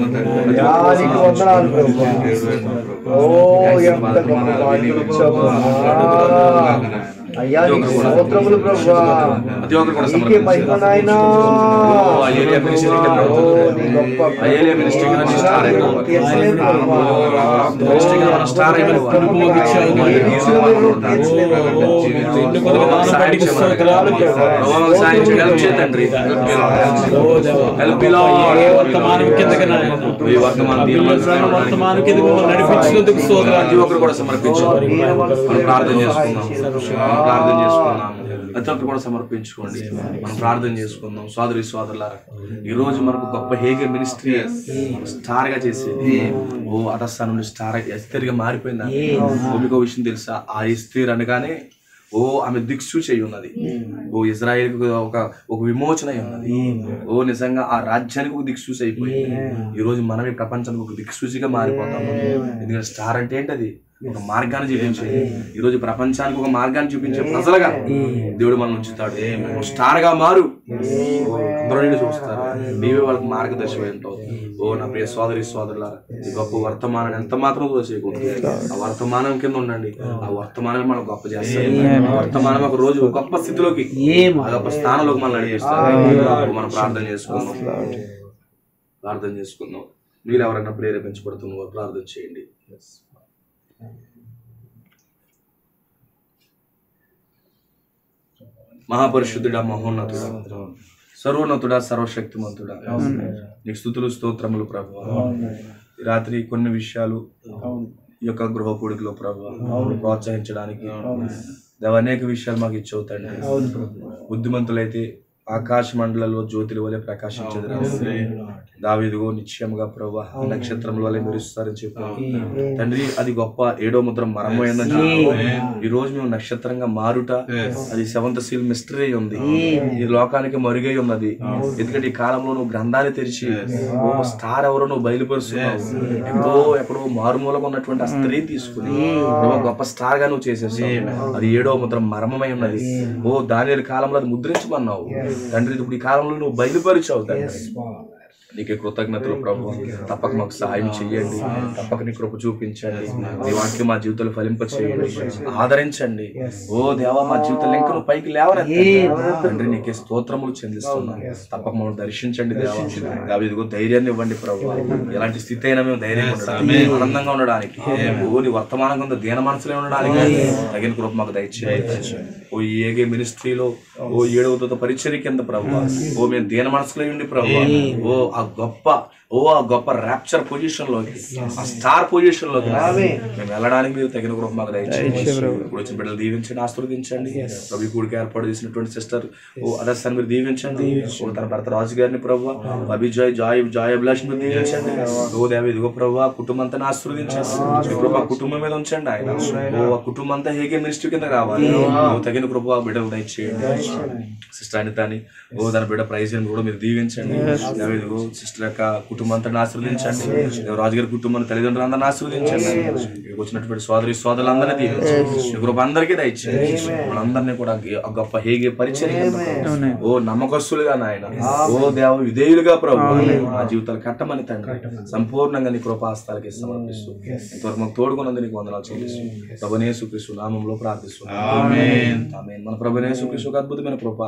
అయ్యా స్తోత్రములు ప్రభువా, ప్రతి ఒక్కరు కూడా సమర్పించుకోండి. ప్రతి ఒక్కరు కూడా సమర్పించుకోండి, మనం ప్రార్థన చేసుకుందాం. సోదరి సోదరులారా, ఈ రోజు మనకు గొప్ప హేగే మినిస్ట్రీ స్టార్ గా చేసేది. అదస్సా నుండి స్టార్ ఎస్తేర్ గా మారిపోయింది. మీకు విషయం తెలుసా? ఆ ఎస్తేర్ అనగానే ఆమె దిక్సూచి అయి ఉన్నది. ఇజ్రాయేల్ ఒక విమోచన అయి ఉన్నది. నిజంగా ఆ రాజ్యానికి ఒక దిక్సూచి అయిపోయింది. ఈ రోజు మనం ఈ ప్రపంచానికి ఒక దిక్సూచిగా మారిపోతాం. ఎందుకంటే స్టార్ అంటే ఏంటది? ఒక మార్గాన్ని చూపించేది. ఈ రోజు ప్రపంచానికి ఒక మార్గాన్ని చూపించే ప్రజలుగా దేవుడు మనం ఉంచుతాడు. స్టార్ గా మారు, అందరూ చూస్తారు, నీవే వాళ్ళకి మార్గదర్శనం ఏంటావు. నా ప్రియ సోదరి సోదరులారా, ఈ గొప్ప వర్తమానాన్ని ఎంత మాత్రం చేయకూడదు. ఆ వర్తమానం కింద ఉండండి. ఆ వర్తమానం మనం గొప్ప చేస్తాం. వర్తమానం ఒక రోజు గొప్ప స్థితిలోకి, ఆ గొప్ప స్థానంలోకి మనం నడిపిస్తాం. మనం ప్రార్థన చేసుకుందాం. మీరు ఎవరైనా ప్రేరేపించబడుతున్న ప్రార్థన చేయండి. మహాపరిశుద్ధుడా, మహోన్నతుడా, సర్వోన్నతుడా, సర్వశక్తిమంతుడా, నీకు స్తుతులు స్తోత్రములు ప్రభువా. ఈ రాత్రి కొన్ని విషయాలు ఈ యొక్క గృహ కూడికలో ప్రభువా ప్రోత్సహించడానికి దేవ అనేక విషయాలు మాకు ఇచ్చావు తండ్రి. బుద్ధిమంతులైతే ఆకాశ మండలంలో జ్యోతుల వలె ప్రకాశించేది. దావీదుగో నిశ్చయముగా ప్రభువా నక్షత్రముల వలె మెరుస్తారని చెప్పావు తండ్రి. అది గొప్ప 7వ ముద్ర మరమైందని ఈ రోజు మేము నక్షత్రంగా మారుట అది 7th సీల్ మిస్టరీ ఉంది. ఈ లోకానికి మరుగై ఉన్నది. ఎందుకంటే ఈ కాలంలో నువ్వు గ్రంథాన్ని తెరిచి ఓ స్టార్ ఎవరో నువ్వు బయలుపరుస్తున్నావు. ఎక్కడో మారుమూలకు ఉన్నటువంటి ఆ స్త్రీ తీసుకుని గొప్ప స్టార్ గా నువ్వు చేసేసావు. అది 7వ ముద్ర మర్మమై ఉన్నది. ఓ దానియేలు కాలంలో అది ముద్రించమన్నావు తండ్రి. ఇప్పుడు ఈ కాలంలో నువ్వు బయలుపరిచావు తండ్రి. నీకే కృతజ్ఞతలు ప్రభు. తప్పక మాకు సహాయం చెయ్యండి. తప్పక నీ కృప చూపించండి. నీ వాక్యం మా జీవితంలో ఫలింప చేయండి. ఆదరించండి. ఓ దేవా, మా జీవితంలో ఇంకా నువ్వు పైకి లేవనెత్తండి తండ్రి. నీకే స్తోత్రములు చెందిస్తున్నాను. తప్పక మమ్మల్ని దర్శించండి దేవా. దావీదుకు ధైర్యాన్ని ఇవ్వండి ప్రభు. ఎలాంటి స్థితి అయినా మేము ధైర్యంగా ఉండడానికి, ఆనందంగా ఉండడానికి, ఓ నీ వర్తమానంగా ఉందో దీన మనసులో ఉండడానికి తగిన కృప మాకు దయచేయండి. ఓ ఈ ఏగే మినిస్ట్రీలో ఓ 7వ దూత పరిచర్య కింద ప్రభు ఓ మేము దీన మనసులో ఉండి ప్రభు ఓ ఆ గొప్ప ర్యాప్చర్ పొజిషన్ లోకి, ఆ స్టార్ పొజిషన్ లోకి మేము వెళ్ళడానికి మీరు తగిన కృప మాకు దయచేయండి. ఇప్పుడు వచ్చిన బిడ్డలు దీవించండి, ఆశీర్వదించండి. ప్రభు కూడికి ఏర్పాటు చేసినటువంటి సిస్టర్ ఓ అదర్స్ అని మీరు దీవించండి. ఓ తన భర్త రాజు గారిని ప్రభు అభిజయ్ జాయ్ అభిలాష్ మీరు దీవించండి. ఓ దేవ ఇదిగో ప్రభు కుటుంబం అంతా ఆశీర్వదించండి. కృప కుటుంబం మీద ఉంచండి. ఆయన ఓ ఆ కుటుంబం అంతా హేగే మినిస్ట్రీ కింద రావాలి. తగిన కృప బిడ్డలు దయచేయండి. సిస్టర్ అనితాని ఓ తన బిడ్డ ప్రైజ్ కూడా మీరు దీవించండి. ఇదిగో సిస్టర్ యొక్క కుటుంబం అంతా ఆశీర్వదించండి. రాజుగారి కుటుంబాన్ని తల్లిదండ్రులందరినీ ఆశీర్వదించండి. వచ్చినటువంటి సోదరులందరినీ దీవించండి. కృప అందరికీ దయచేయండి. వాళ్ళందరినీ కూడా గొప్ప హేగే పరిచయం ఓ నమ్మకస్తులుగా నాయన ఓ దేవ విధేయులుగా ప్రభు మా జీవితాలు కట్టమని తండ్రి సంపూర్ణంగా నీ కృపాస్తాలకి సమర్పిస్తూ ఇంతవరకు మాకు తోడుకున్నందుకు నీకు వందనాలు చెల్లిస్తూ ప్రభువైన యేసుక్రీస్తు నామములో ప్రార్థిస్తున్నాము. ఆమేన్. మన ప్రభువైన యేసుక్రీస్తు అద్భుతమైన కృప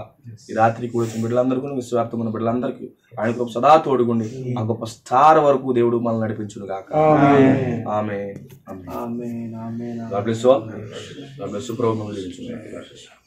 ఈ రాత్రి కూడా బిడ్డలందరికీ, విశ్వార్థమైన బిడ్డలందరికీ ఆయన కృప సదా తోడుగుండి ఆ గొప్ప స్టార్ వరకు దేవుడు మనల్ని నడిపించును గాక. Amen. Amen. God bless you all. God bless you. ప్రభువు మిమ్మల్ని దీవించును గాక.